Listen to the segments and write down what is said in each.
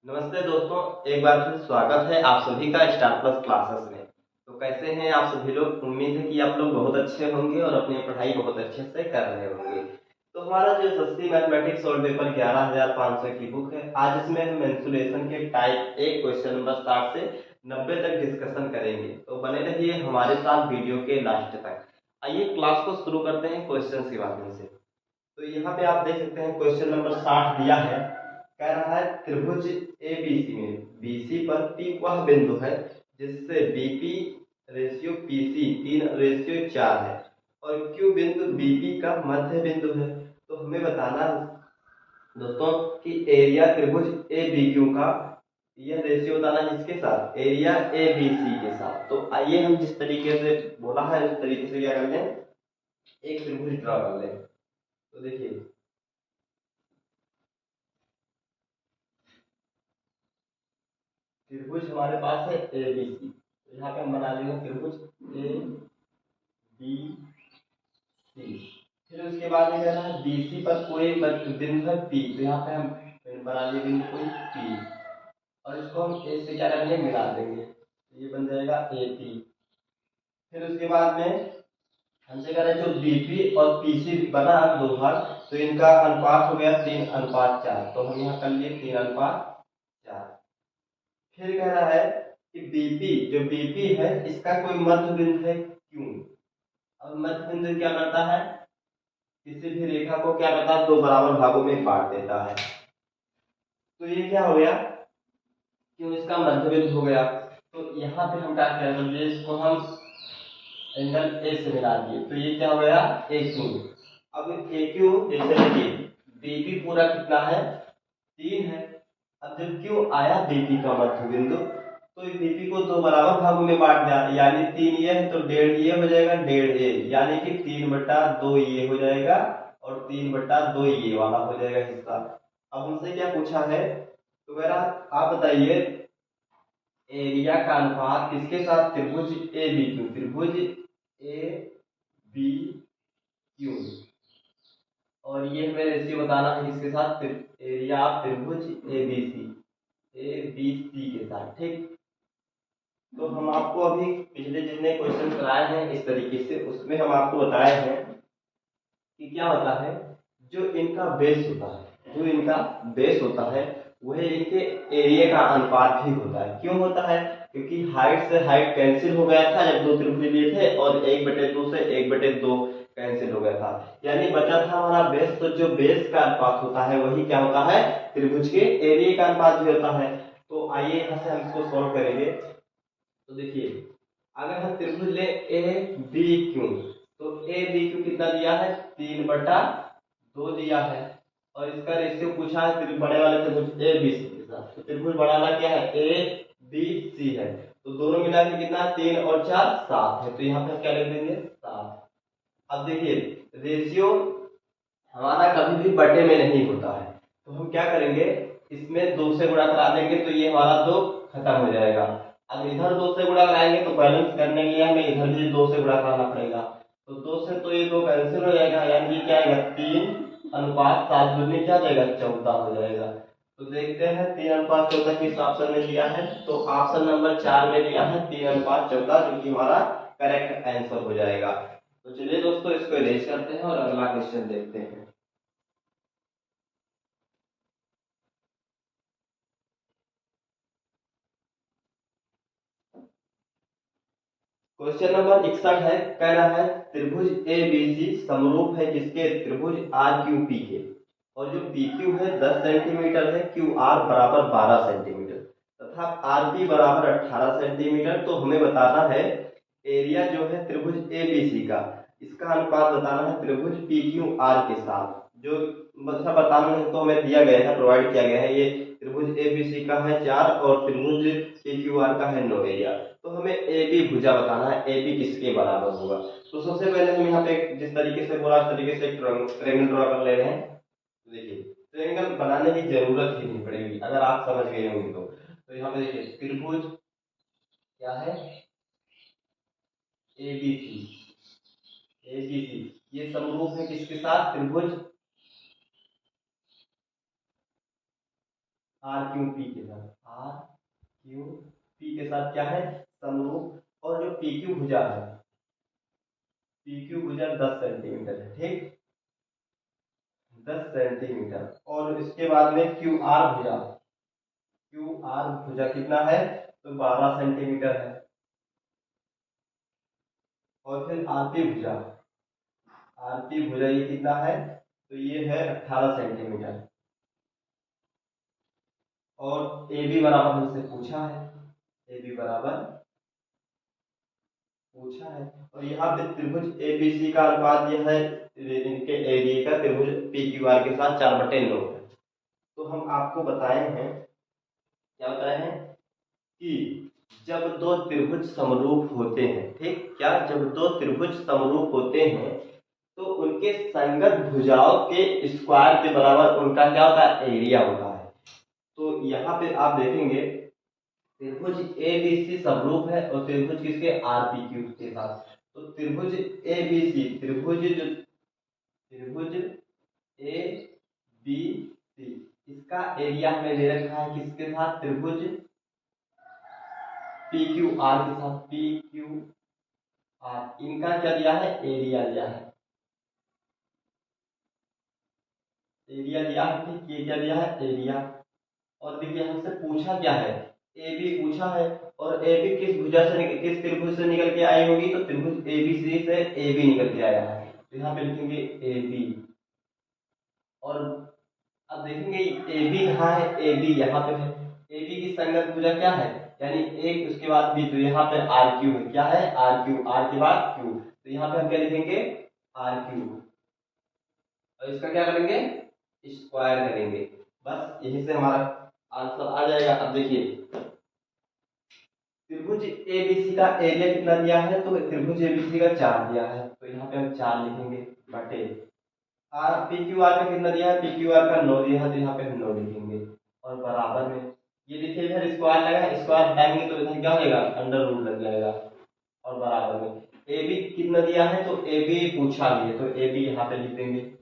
नमस्ते दोस्तों, एक बार फिर स्वागत है आप सभी का स्टार प्लस क्लासेस में। तो कैसे हैं आप सभी लोग? उम्मीद है कि आप लोग बहुत अच्छे होंगे और अपनी पढ़ाई बहुत अच्छे से कर रहे होंगे। तो हमारा जो एसएससी मैथमेटिक्स और पेपर 11,500 की बुक है, आज इसमें हम मेंसुरेशन के टाइप एक क्वेश्चन नंबर 60 से 90 तक डिस्कशन करेंगे। तो बने रहिए हमारे साथ वीडियो के लास्ट तक। आइए क्लास को शुरू करते हैं क्वेश्चन के माध्यम से। तो यहाँ पे आप देख सकते हैं क्वेश्चन नंबर 60 दिया है। कह रहा है त्रिभुज एबीसी में बीसी पर पी वह बिंदु है जिससे बीपी रेशियो पीसी 3:4 है और क्यू बिंदु बीपी का मध्य बिंदु है। तो हमें बताना दोस्तों कि एरिया त्रिभुज ए बी क्यू का यह रेशियो बताना है इसके साथ एरिया ए बी सी के साथ। तो आइए हम जिस तरीके से बोला है उस तरीके से क्या कर लें, एक त्रिभुज ड्रॉ कर लें। तो देखिए त्रिभुज हमारे पास है ए बी सी। तो यहाँ पे हम बना लेंगे त्रिभुज ए बी सी। फिर उसके बाद ये कहना है बीसी पर कोई बिंदु है पी। तो यहाँ पे हम बना लिए बिंदु कोई पी और इसको हम ए से क्या करेंगे, मिला देंगे। तो ये बन जाएगा ए पी। फिर उसके बाद में हमसे कह रहे हैं जो बीपी और पीसी बना दो भाग, तो इनका अनुपात हो गया 3:4। तो हम यहाँ कर लिए 3:4। फिर कह रहा है कि बीपी जो बीपी है इसका कोई मध्य बिंदु है क्यों। अब मध्य बिंदु क्या करता है, किसी भी रेखा को क्या करता है, दो बराबर भागों में बांट देता है। तो ये क्या हो गया, क्यों इसका मध्य बिंदु हो गया। तो यहाँ पे हम क्या करेंगे, इसको हम एंगल ए से मिला दिए। तो ये क्या हो गया, ए क्यू। अब ए क्यू जैसे देखिए बीपी पूरा कितना है, 3 है। अब जब क्यू आया बीपी का मध्य बिंदु, तो बीपी को दो बराबर भागों में बांट दिया, यानी 3 ये है तो 1.5 ये हो जाएगा, 1.5 ये, यानी कि 3/2 ये हो जाएगा और 3/2 ये वाला हो जाएगा हिस्सा। अब हमसे क्या पूछा है, तो मेरा आप बताइए एरिया का अनुपात किसके साथ, त्रिभुज ए बी क्यू, त्रिभुज ए बी क्यू। और ये हमें रेशियो बताना है किसके साथ, एरिया त्रिभुज A B C, A B C के साथ। ठीक, तो हम आपको अभी पिछले जितने क्वेश्चन कराए हैं इस तरीके से, उसमें हम आपको बताए हैं कि क्या होता है, जो इनका बेस होता है, जो इनका बेस होता है वह इनके एरिया का अनुपात भी होता है। क्यों होता है, क्योंकि हाइट से हाइट कैंसिल हो गया था जब दो त्रिभुज लिए थे और 1/2 से 1/2 कैंसिल हो गया था, यानी बचा था हमारा बेस। तो जो बेस का अनुपात होता है वही क्या होता है, त्रिभुज के एरिया का अनुपात भी होता है। तो आइए यहाँ से हम इसको सॉल्व करेंगे। तो देखिए अगर हम त्रिभुज ले ए बी क्यू, तो ए बी क्यू कितना दिया है, 3/2 दिया है और इसका रेशियो पूछा है बड़े वाले त्रिभुज ए बी सी के साथ। तो त्रिभुज बड़ा वाला क्या है, ए बी सी है। तो दोनों मिला के कितना, 3 और 4 7 है। तो यहाँ पे क्या लिख देंगे, 7। अब देखिए रेशियो हमारा कभी भी बटे में नहीं होता है, तो हम क्या करेंगे, इसमें 2 से गुणा करा देंगे तो ये हमारा 2 खत्म हो जाएगा। अब इधर 2 से गुणा कराएंगे तो बैलेंस करने के लिए हमें इधर भी 2 से गुणा कराना पड़ेगा। तो 2 से तो ये 2 कैंसिल हो जाएगा, यानी क्या आएगा, 3:7 दूनी क्या हो जाएगा, 14 हो जाएगा। तो देखते हैं 3:14 किस ऑप्शन में दिया है। तो ऑप्शन नंबर 4 में दिया है 3:14, जो कि हमारा करेक्ट आंसर हो जाएगा। तो चलिए दोस्तों इसको इरेज करते हैं और अगला क्वेश्चन देखते हैं। क्वेश्चन नंबर 61 है। कह रहा है त्रिभुज ए बी सी समरूप है किसके, त्रिभुज आर क्यू पी के। और जो पी क्यू है 10 सेंटीमीटर है, क्यू आर बराबर 12 सेंटीमीटर तथा आर पी बराबर 18 सेंटीमीटर। तो हमें बताना है एरिया जो है त्रिभुज ए बी सी का, इसका अनुपात बताना है त्रिभुज पी क्यू आर के साथ। जो मतलब बताना है तो हमें दिया गया है, प्रोवाइड किया गया है, ये त्रिभुज ए बी सी का है 4 और त्रिभुज पी क्यू आर का है 9 एरिया। तो हमें ए बी भुजा बताना है, ए बी किसके बराबर होगा। तो सबसे पहले हम यहाँ पे जिस तरीके से बोला उस तरीके से एक ट्रायंगल ड्रॉ कर ले रहे हैं। तो देखिए ट्रायंगल बनाने की जरूरत ही नहीं पड़ेगी अगर आप समझ गए होंगे तो यहाँ पे देखिए त्रिभुज क्या है, A B C, A B C ये समरूप है किसके साथ, त्रिभुज आर क्यू पी के साथ, आर क्यू पी के साथ क्या है समरूप। और जो पी क्यू भुजा है, पी क्यू भुजा 10 सेंटीमीटर है, ठीक 10 सेंटीमीटर। और इसके बाद में क्यू आर भुजा, क्यू आर भुजा कितना है तो 12 सेंटीमीटर है। और फिर आरपी भुजा, आरपी भुजा ये कितना है तो ये है 18 सेंटीमीटर। और ए बी बराबर हमसे पूछा है, ए बी बराबर पूछा है। और यहाँ पे त्रिभुज एबीसी का अनुपात यह है, इनके एरिया का त्रिभुज पी क्यू आर के साथ 4/9 है। तो हम आपको बताए हैं, क्या बताए हैं कि जब दो त्रिभुज समरूप होते हैं, ठीक क्या, जब दो त्रिभुज समरूप होते हैं तो उनके संगत भुजाओं के स्क्वायर के बराबर उनका क्या होता है एरिया होता है। तो यहाँ पे आप देखेंगे त्रिभुज ए बी सी समरूप है और त्रिभुज किसके आर पी क्यू के साथ। तो त्रिभुज ए बी सी, त्रिभुज ए बी सी, इसका एरिया हमें दे रखा है किसके साथ, त्रिभुज पी क्यू आर के साथ, पी क्यू आर, इनका क्या दिया है एरिया दिया है, एरिया दिया है, ठीक ये क्या दिया है एरिया। और देखिए हमसे पूछा क्या है ए बी पूछा है। और ए बी किस भुजा से किस त्रिभुज से निकल के आई होगी तो त्रिभुज ए बी सी से ए बी निकल के आया है, तो यहाँ पे लिखेंगे ए बी। और अब देखेंगे ए बी कहाँ है, ए बी यहाँ पे है, ए बी की संगत भुजा क्या है यानी एक उसके बाद बी, तो यहाँ पे आर क्यू है, क्या है आर क्यू, आर के बाद क्यू, तो यहाँ पे हम क्या लिखेंगे आर क्यू। और इसका क्या करेंगे स्क्वायर करेंगे, बस यही से हमारा आंसर आ जाएगा। अब देखिए त्रिभुज एबीसी का एरिया कितना दिया है तो त्रिभुज एबीसी का 4 दिया है, तो यहाँ पे हम 4 लिखेंगे बटे आर पी क्यू आर का कितना दिया है, पी क्यू आर का 9 दिया है, तो यहाँ पे हम 9 लिखेंगे। और बराबर में ये देखिए इधर स्क्वायर लगा है, स्क्वायर हटाएंगे तो इधर क्या हो जाएगा अंडर रूट लग जाएगा। और बराबर में ए बी कितना दिया है तो ए बी पूछा भी है, तो ए बी यहाँ पे लिख देंगे।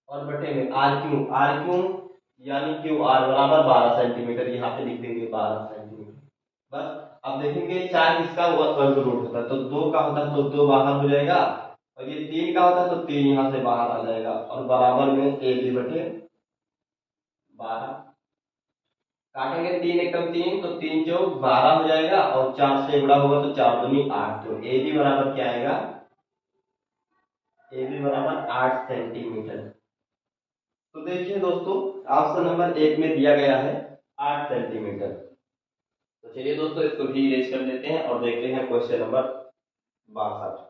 और बटे में आर क्यू यानी क्यू आर बराबर 12 सेंटीमीटर, यहाँ पे लिख देंगे 12 सेंटीमीटर। बस अब देखेंगे 4 किसका वर्ग रूट होता है तो 2 का होता है, तो 2 बाहर हो जाएगा। और ये 3 का होता है तो 3 यहाँ से बाहर आ जाएगा। और बराबर में ए बी बटे 12, काटेंगे 3 एकम 3, तो 3 चौक 12 हो जाएगा। और 4 से गुणा होगा तो 4 दूनी 8, तो ए बी बराबर क्या आएगा, ए बी बराबर 8 सेंटीमीटर। तो देखिए दोस्तों ऑप्शन नंबर 1 में दिया गया है 8 सेंटीमीटर। तो चलिए दोस्तों इसको भी इरेज कर लेते हैं और देखते हैं क्वेश्चन नंबर 62।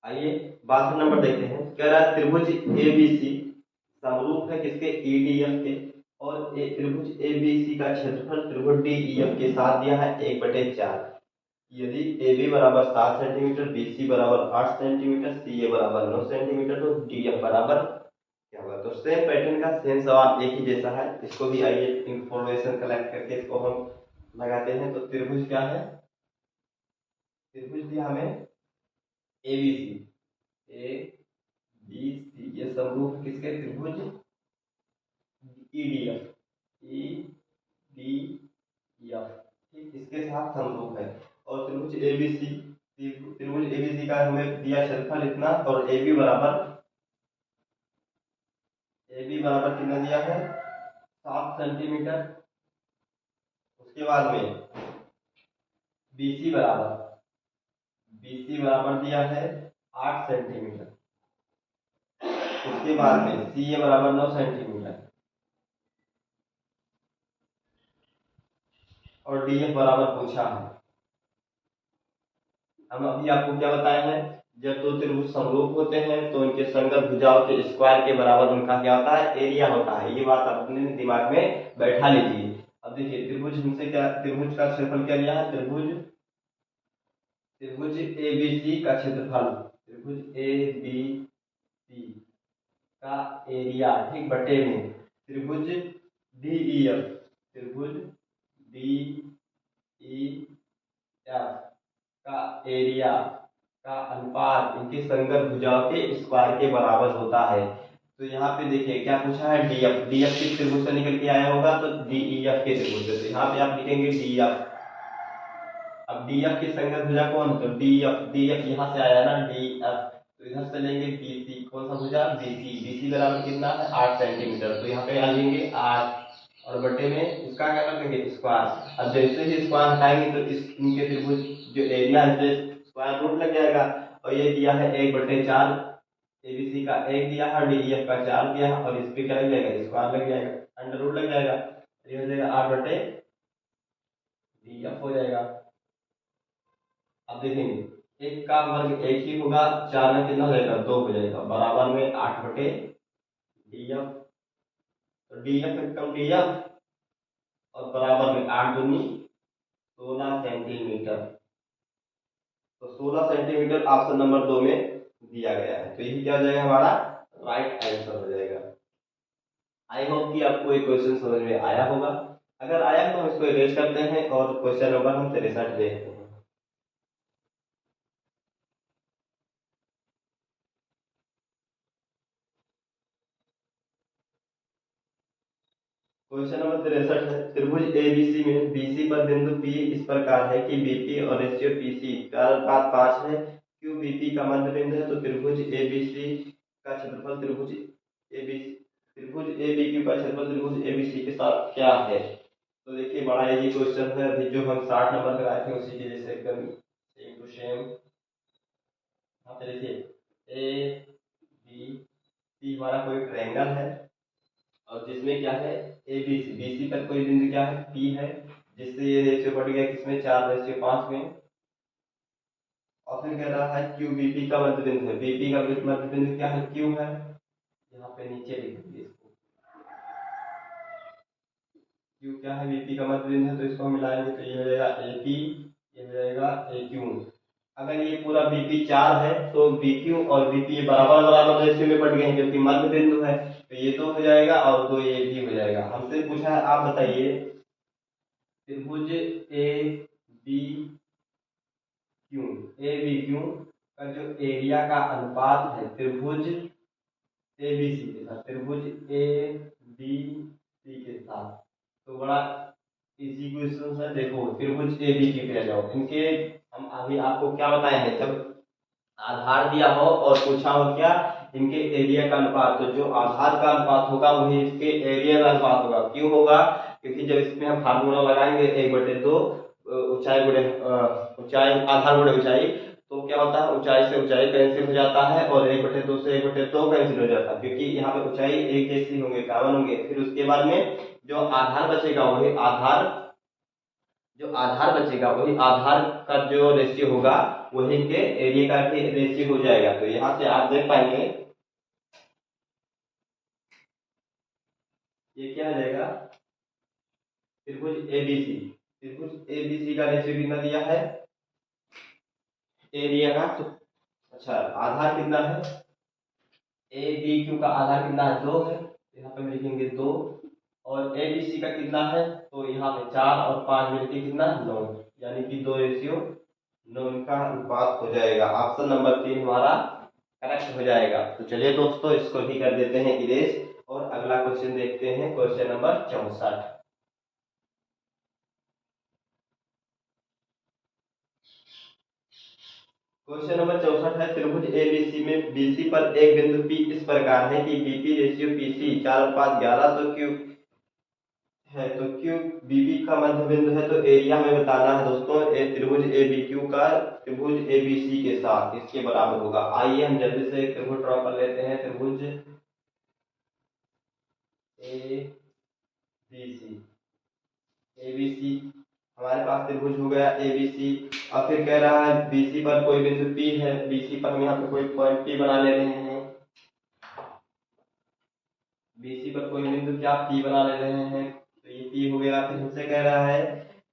आइए 62 नंबर देखते हैं। कह रहा है त्रिभुज एबीसी समरूप है किसके ईडीएफ के। और त्रिभुज एबीसी का क्षेत्रफल त्रिभुज डीईएफ के साथ दिया है 1/4। यदि ए बी बराबर 7 सेंटीमीटर, बी सी बराबर 8 सेंटीमीटर, सी ए बराबर 9 सेंटीमीटर, तो डी एफ बराबर क्या होगा। तो सेम पैटर्न का सेम सवाल एक ही जैसा है, इसको भी आइए इंफॉर्मेशन कलेक्ट करके इसको हम लगाते हैं। तो त्रिभुज क्या है, त्रिभुज दिया हमें A B C, A B C ये समरूप किसके त्रिभुज E D F, E D F, ठीक इसके साथ समरूप है। और त्रिभुज एबीसी, त्रिभुज एबीसी का हमें दिया क्षेत्रफल इतना। और ए बी बराबर कितना दिया है 7 सेंटीमीटर। उसके बाद में बी सी बराबर दिया है 8 सेंटीमीटर। उसके बाद में सी ए बराबर 9 सेंटीमीटर। और डी एफ बराबर पूछा है। हम अभी आपको क्या बताए हैं, जब दो त्रिभुज समरूप होते हैं तो उनके संगत भुजाओं के स्क्वायर के बराबर उनका क्या होता है एरिया होता है। ये बात आप अपने दिमाग में बैठा लीजिए। अब देखिए त्रिभुज हमसे क्या, त्रिभुज का क्षेत्रफल क्या लिया है, त्रिभुज ए बी सी का क्षेत्रफल, त्रिभुज ए बी सी का एरिया, ठीक बटे में त्रिभुज डी ई एफ, त्रिभुज डी ई एफ का एरिया का अनुपात इनके संगत भुजाओं के स्क्वायर के बराबर होता है। तो यहाँ पे देखिए क्या पूछा है, डीएफ। डीएफ किस त्रिभुज से निकल के आया होगा, तो डीईएफ के त्रिभुज से। तो यहाँ पे आप लिखेंगे डीएफ। अब डीएफ की संगत भुजा कौन है, तो डीएफ। डीएफ यहाँ से आया ना, डीएफ। तो इधर से लेंगे बीसी। कौन सा भुजा, बीसी। बीसी बराबर कितना है, 8 सेंटीमीटर। तो यहाँ पे आ जाएंगे 8 और बटे में इसका क्या कर देंगे, स्क्वायर। अब जैसे ही स्क्वायर हटाएंगे तो इस इनके त्रिभुज जो एरिया है स्क्वायर रूट लग जाएगा। और ये दिया है 1/4, एबीसी का 1 दिया है, डीईएफ का 4 दिया है, और इस पे क्या लग जाएगा, स्क्वायर लग जाएगा, अंडर रूट लग जाएगा। ये हो जाएगा 8/डीएफ हो जाएगा। अब देखेंगे 1 का वर्ग 1 ही होगा, 4 में कितना हो जाएगा, 2 हो जाएगा, बराबर में 8/डीएफ। तो डीएफ कम डीएफ और बराबर में 8 दूनी 16 सेंटीमीटर। तो 16 सेंटीमीटर ऑप्शन नंबर 2 में दिया गया है। तो यही क्या हो जाएगा, हमारा राइट आंसर हो जाएगा। आई होप कि आपको ये क्वेश्चन समझ में आया होगा। अगर आया तो हम इसको इरेज करते हैं और क्वेश्चन नंबर हम 63 देखते हैं। क्वेश्चन नंबर 63 है, त्रिभुज एबीसी में बीसी पर बिंदु पी इस प्रकार है कि बीपी और रेशियो पीसी 4:5 है। क्यू बीपी का मध्य बिंदु है, तो त्रिभुज एबीसी का क्षेत्रफल त्रिभुज एबीक्यू का क्षेत्रफल त्रिभुज एबीसी के साथ क्या है। तो देखिए बड़ा इजी क्वेश्चन है, अभी जो हम 60 नंबर कराए थे उसी के जैसे एकदम सेम टू सेम। यहाँ पे देखिए ए बी सी हमारा कोई ट्रायंगल है, और जिसमें क्या है, A B C, B C पर कोई बिंदु क्या है, पी है, जिससे ये रेशियो बढ़ गया किसमें, 4:5 में। और फिर कह रहा है क्यू बीपी का मध्य बिंदु है, बीपी का मध्य बिंदु क्या है, क्यू है। यहाँ पे नीचे लिख दीजिए इसको, क्यू क्या है, बीपी का मध्य बिंदु है। तो इसको मिलाएंगे तो ये हो जाएगा एपी, ये हो जाएगा एक्यू। अगर ये पूरा बीपी 4 है तो बीक्यू और बीपी बराबर बराबर रेशियो में बढ़ गए हैं, क्योंकि मध्य बिंदु है। तो ये 2 हो जाएगा और 2 ये भी हो जाएगा। हमसे पूछा है, आप बताइए त्रिभुज A B Q, A B Q का जो एरिया का अनुपात है त्रिभुज ए बी सी के साथ, त्रिभुज ए बी सी के साथ। तो बड़ा इजी क्वेश्चन है। देखो त्रिभुज ए बी सी पे आ जाओ, इनके हम अभी आपको क्या बताए हैं, जब आधार दिया हो और पूछा हो क्या, इनके एरिया का अनुपात, तो जो आधार का अनुपात होगा वही इसके एरिया का अनुपात होगा। क्यों होगा, क्योंकि जब इसमें हम फार्मूला लगाएंगे 1/2 ऊंचाई गुणे ऊंचाई, आधार गुणे ऊंचाई, तो क्या होता है, ऊंचाई से ऊंचाई कैंसिल हो जाता है और 1/2 से 1/2 कैंसिल हो जाता है, क्योंकि यहाँ पे ऊंचाई एक जैसी होंगे, कॉमन होंगे। फिर उसके बाद में जो आधार बचेगा वही आधार, जो आधार बचेगा वही आधार का जो रेशियो होगा वही इनके एरिया का भी रेशियो हो जाएगा। तो यहाँ से आप देख पाएंगे ये क्या आ जाएगा, त्रिभुज एबीसी, त्रिभुज एबीसी का रेशियो कितना दिया है एरिया का, तो अच्छा आधार कितना है, ए बी क्यू का आधार कितना है, 2 है। यहाँ पे हम लिखेंगे 2, और ए बी सी का कितना है, तो यहाँ पे 4 और 5 मिलके कितना, 9, यानी कि 2:9 का अनुपात हो जाएगा। ऑप्शन नंबर 3 हमारा करेक्ट हो जाएगा। तो चलिए दोस्तों इसको भी कर देते हैं इरेज और अगला क्वेश्चन देखते हैं, क्वेश्चन नंबर 64। क्वेश्चन नंबर 64 है, त्रिभुज एबीसी में बीसी पर एक बिंदु पी इस प्रकार है कि बीपी रेशियो पीसी 4:11, तो क्यू है, तो क्यू बीबी का मध्य बिंदु है। तो एरिया में बताना है दोस्तों, त्रिभुज ए बी क्यू का त्रिभुज ए बी सी के साथ इसके बराबर होगा। आइए हम जल्दी से त्रिभुज ड्रॉ कर लेते हैं, त्रिभुज A B C, A B C हमारे पास त्रिभुज हो गया ए बी सी। और फिर कह रहा है बीसी पर कोई बिंदु पी है, बीसी पर हम यहाँ पे कोई पॉइंट पी बना ले रहे हैं, बीसी पर कोई बिंदु क्या पी बना ले रहे हैं, तो ये पी हो गया। फिर हमसे कह रहा है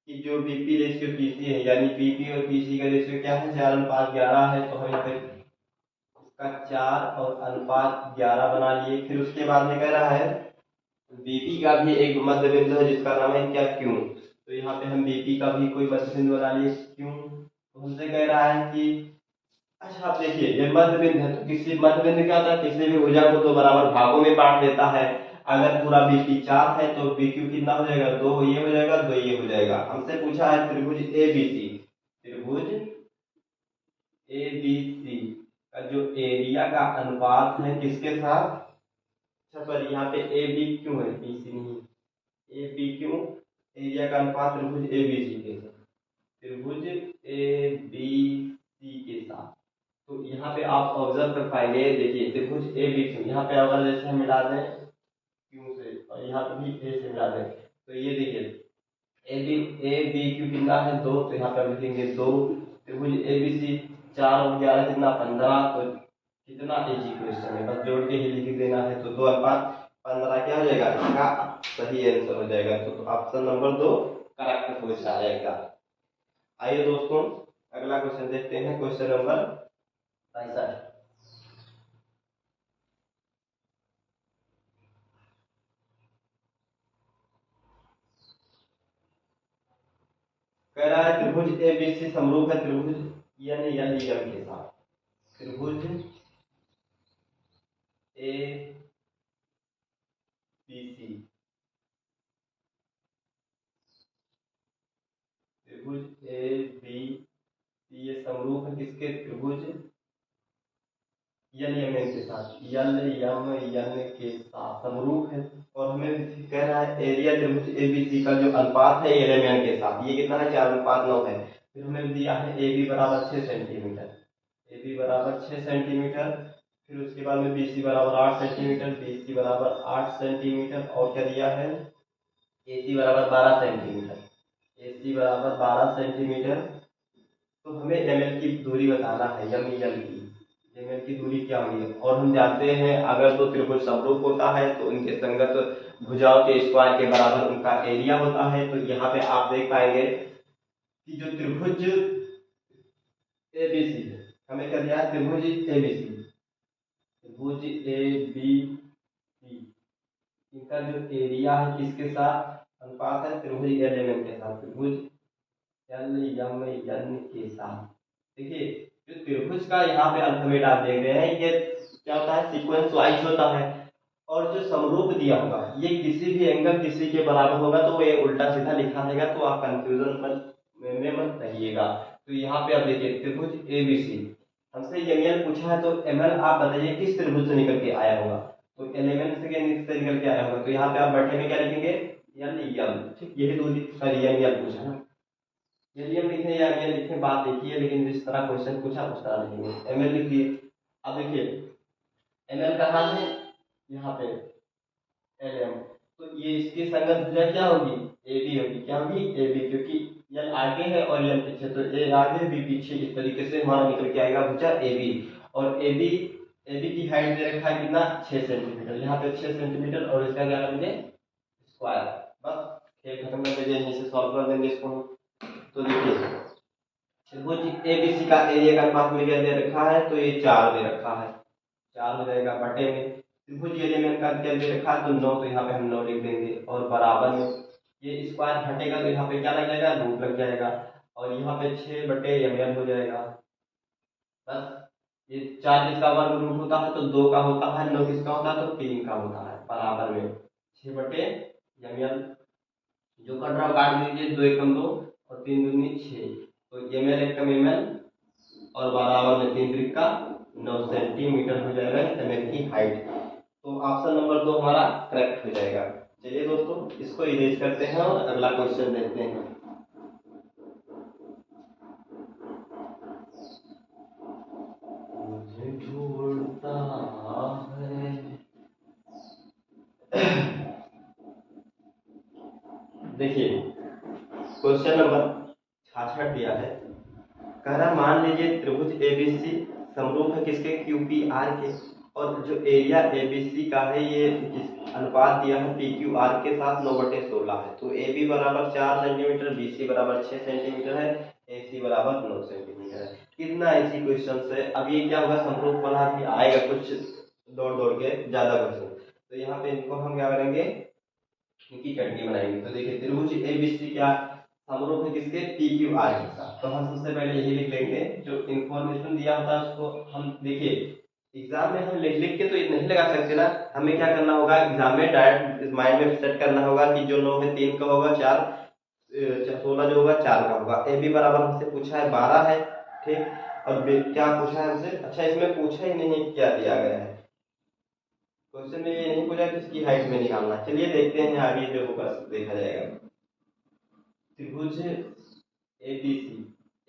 कि जो बीपी रेशियो पीसी है, यानी बीपी और पीसी का रेशियो क्या है, 4:11 है। तो हम यहाँ पे इसका 4 और अनुपात 11 बना लिए। फिर उसके बाद में कह रहा है बीपी का भी एक मध्य बिंदु है जिसका नाम है क्या, क्यू। तो यहाँ पे हम बीपी का भी कोई मध्य बिंदु बना लिए क्यू। तो हमसे कह रहा है कि अच्छा आप देखिए ये मध्य बिंदु है, तो किसी मध्य बिंदु क्या होता है, किसी भी भुजा को दो बराबर भागों में बांट देता है। अगर पूरा बीपी 4 है तो बीक्यू कितना हो जाएगा, 2 ये हो जाएगा, 2 ये हो जाएगा। हमसे पूछा है त्रिभुज एबीसी, त्रिभुज एबीसी का जो एरिया का अनुपात है किसके साथ, अच्छा पर यहाँ पे ए बी क्यों है, बीसी नहीं, ए बी क्यों, एरिया का अनुपात त्रिभुज एबीसी के साथ, त्रिभुज ए बी सी के साथ। तो यहाँ पे आप ऑब्जर्व कर पाएंगे, देखिए त्रिभुज ए बी क्यू, यहाँ पे अगर जैसे हम मिला दें क्यू से और यहाँ पे भी ए से मिला दें, तो ये देखिए ए बी क्यू कितना है 2, तो यहाँ पे हम लिखेंगे 2। त्रिभुज ए बी सी 4 और 11 कितना 15, तो कितना इज इक्वेशन है, बस जोड़ के ही लिख देना है। तो 2:15 क्या हो जाएगा, इसका सही आंसर हो जाएगा। तो ऑप्शन नंबर 2 करेक्ट हो जाएगा। आइए दोस्तों अगला क्वेश्चन देखते हैं, क्वेश्चन नंबर 65। कह रहा है त्रिभुज एबीसी समरूप है त्रिभुज एन एल एम के साथ, त्रिभुज ए बी सी, त्रिभुज ए बी सी ये समरूप है किसके, त्रिभुज एल एम एन के साथ, एल एम एन के साथ समरूप है। और हमें कह रहा है एरिया त्रिभुज एबीसी का जो अनुपात है एल एम एन के साथ, ये कितना है 4:9 है। फिर हमें दिया है ए बी बराबर 6 सेंटीमीटर, ए बी बराबर 6 सेंटीमीटर। फिर उसके बाद में बी सी बराबर 8 सेंटीमीटर, बी सी बराबर 8 सेंटीमीटर, और क्या दिया है ए सी बराबर 12 सेंटीमीटर, ए सी बराबर 12 सेंटीमीटर। तो हमें एम एल की दूरी बताना है, एम एल की, एम एल की दूरी क्या होगी। और हम जानते हैं अगर दो त्रिभुज समरूप होता है तो उनके संगत भुजाओं के स्क्वायर के बराबर उनका एरिया होता है। तो यहाँ पे आप देख पाएंगे कि जो त्रिभुज एबीसी है, हमें क्या दिया है त्रिभुज एबीसी, त्रिभुज ए बी सी, इनका जो एरिया है किसके साथ अनुपात है, त्रिभुज एल एम एन के साथ, त्रिभुज एल एम एन के साथ। देखिए जो त्रिभुज का यहाँ पे अल्फाबेट आप देख रहे हैं, ये क्या होता है सीक्वेंस वाइज होता है। और जो समरूप दिया होगा ये किसी भी एंगल किसी के बराबर होगा तो ये उल्टा सीधा लिखा रहेगा, तो आप कंफ्यूजन में मत रहिएगा। तो यहाँ पे आप देखिए त्रिभुज एबीसी, हमसे एमएल पूछा है, तो एमएल आप बताइए किस त्रिभुज से निकल के आया होगा, तो एलिमेंट से निकल के आया होगा। तो यहाँ पे आप बैठे में क्या लिखेंगे एल एम, ठीक यही दूरी, सॉरी एल पूछा ना, एल एम लिखे या एल लिखे बात देखिए, लेकिन जिस तरह क्वेश्चन पूछा उस तरह लिखेंगे, एमएल लिख दिए। अब देखिए एमएल कहाँ है, यहाँ पे एल एम, तो ये इसकी संगत भुजा क्या होगी ए बी होगी, क्या होगी ए बी, क्योंकि एल आगे है और एल पीछे, तो ए आगे बी पीछे, इस तरीके से हमारा निकल के आएगा भुजा ए बी। और ए बी की हाइट दे रखा है कितना 6 सेंटीमीटर, यहाँ पे 6 सेंटीमीटर, और इसका क्या करेंगे स्क्वायर, बस खेल खत्म कर दीजिए, यहीं से सॉल्व कर देंगे इसको हम। तो देखिए त्रिभुज एबीसी का एरिया का अनुपात में क्या दे रखा है, तो ये 4 दे रखा है, 4 हो जाएगा बटे में त्रिभुज एलिमेंट का क्या दे रखा है तो 9, तो यहाँ पे हम 9 लिख देंगे। और बराबर में ये स्क्वायर हटेगा तो यहाँ पे क्या लग जाएगा रूट लग जाएगा, और यहाँ पे 6 बटे एम एल हो जाएगा। बस ये 4 किसका वर्ग रूट होता है तो 2 का होता है, 9 किसका होता है तो 3 का होता है, बराबर में 6 बटे एम एल, जो कट रहा काट दीजिए, 2 एकम 2 और 3 दूनी 6, तो एम एल एकम एम एल, और बराबर में 3 त्रिका 9 सेंटीमीटर हो जाएगा एम एल की हाइट। तो ऑप्शन नंबर 2 हमारा करेक्ट हो जाएगा। चलिए दोस्तों इसको इरेज करते हैं और अगला क्वेश्चन देखते हैं। मुझे ढूंढता है देखिए क्वेश्चन नंबर 66 दिया है, कह रहा मान लीजिए त्रिभुज एबीसी समरूप है किसके क्यू पी आर के, और जो एरिया एबीसी का है ये अनुपात दिया है पी क्यू आर के साथ 9/16 है। तो ए बी बराबर 4 सेंटीमीटर, बी सी बराबर 6 सेंटीमीटर है, ए सी बराबर 9 सेंटीमीटर है। कितना ऐसी क्वेश्चन है, अब ये क्या होगा समरूप वाला भी आएगा कुछ दौड़ दौड़ के ज्यादा क्वेश्चन। तो यहाँ पे इनको हम क्या करेंगे इनकी चटनी बनाएंगे। तो देखिए त्रिभुज एबीसी क्या समरूप है किसके, पी क्यू आर के साथ। तो हम सबसे पहले यही लिख लेंगे, जो इंफॉर्मेशन दिया होता है उसको हम देखिए एग्जाम में हम लिख लिख के तो ये नहीं लगा सकते ना, हमें क्या करना होगा एग्जाम में डायरेक्ट माइंड में सेट करना होगा कि जो 9 में 3 का होगा 4 16 जो होगा 4 का होगा। ए बी बराबर हमसे पूछा है 12 है, ठीक। और क्या पूछा है हमसे, अच्छा इसमें पूछा ही नहीं क्या दिया गया है, क्वेश्चन में ये नहीं पूछा किसकी हाइट में निकालना। चलिए देखते हैं आगे जो होगा देखा जाएगा। त्रिभुज एबीसी,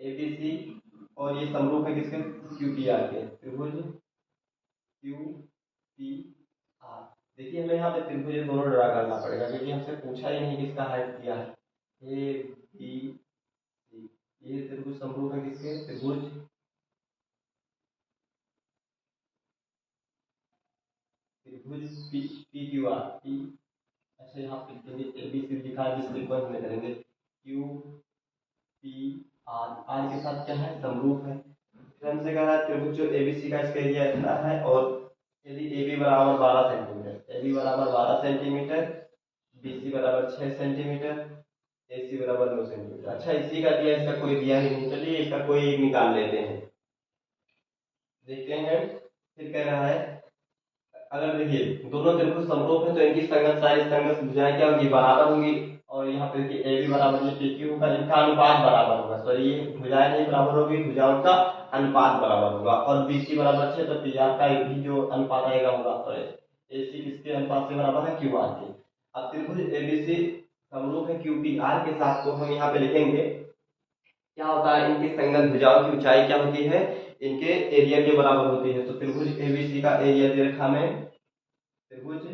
एबीसी और ये समरूप है किसके, क्यू पी आर के। त्रिभुज क्यू पी आर, देखिए हमें यहाँ पे त्रिभुज दोनों ड्रा करना पड़ेगा क्योंकि हमसे पूछा ही नहीं किसका हाइट किया है। ए बी सी, ये त्रिभुज समरूप है किसके, त्रिभुज त्रिभुज P P Q R P. अच्छा यहाँ पे ए बी सी लिखा है, जिस सीक्वेंस में करेंगे क्यू पी आर, आर के साथ क्या है समरूप है। फिर हमसे कह रहा है त्रिभुज जो एबीसी का इसका एरिया इतना है, और यदि ए बी बराबर 12 सेंटीमीटर, ए बी बराबर 12 सेंटीमीटर, बी सी बराबर 6 सेंटीमीटर, ए सी बराबर 9 सेंटीमीटर। अच्छा इसी का दिया, इसका कोई दिया ही नहीं, चलिए इसका कोई एक निकाल लेते हैं, देखते हैं। फिर कह रहा है अगर देखिए दोनों त्रिभुज समरूप है तो इनकी संगत सारी संगत भुजाएं क्या होगी, बराबर होंगी। और यहाँ पे देखिए ए बी बराबर ये पी क्यू होगा, इनका अनुपात बराबर होगा, सॉरी ये भुजाएं नहीं बराबर होगी, भुजाओं का अनुपात बराबर होगा। और बी सी बराबर 6 तो पी आर का भी जो अनुपात आएगा होगा, और ए सी किसके अनुपात से बराबर है, क्यू आर के। अब त्रिभुज एबीसी समरूप है क्यू पी आर के साथ, तो हम यहाँ पे लिखेंगे क्या होता है, इनकी संगत भुजाओं की ऊंचाई क्या होती है, इनके एरिया के बराबर होती है। तो त्रिभुज एबीसी का एरिया दे रखा हमें, त्रिभुज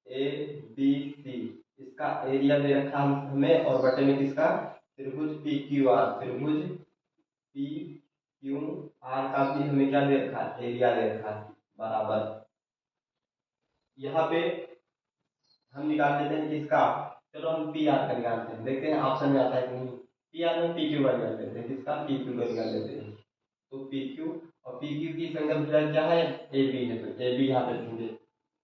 ए बी सी, इसका एरिया दे रखा हमें, और बटे में किसका, त्रिभुज पी क्यू आर, त्रिभुज पी क्यू आर का भी हमें क्या दे रखा है, एरिया दे रखा है बराबर। यहाँ पे हम निकाल लेते हैं किसका, चलो हम पी आर का निकालते हैं, देखते हैं ऑप्शन में आता है कि नहीं। पी आर में पी क्यू का निकाल लेते हैं, किसका, पी क्यू का निकाल लेते हैं। तो पी क्यू और पी क्यू की संगत भुजा क्या है, ए बी है, तो ए बी यहाँ पे देंगे,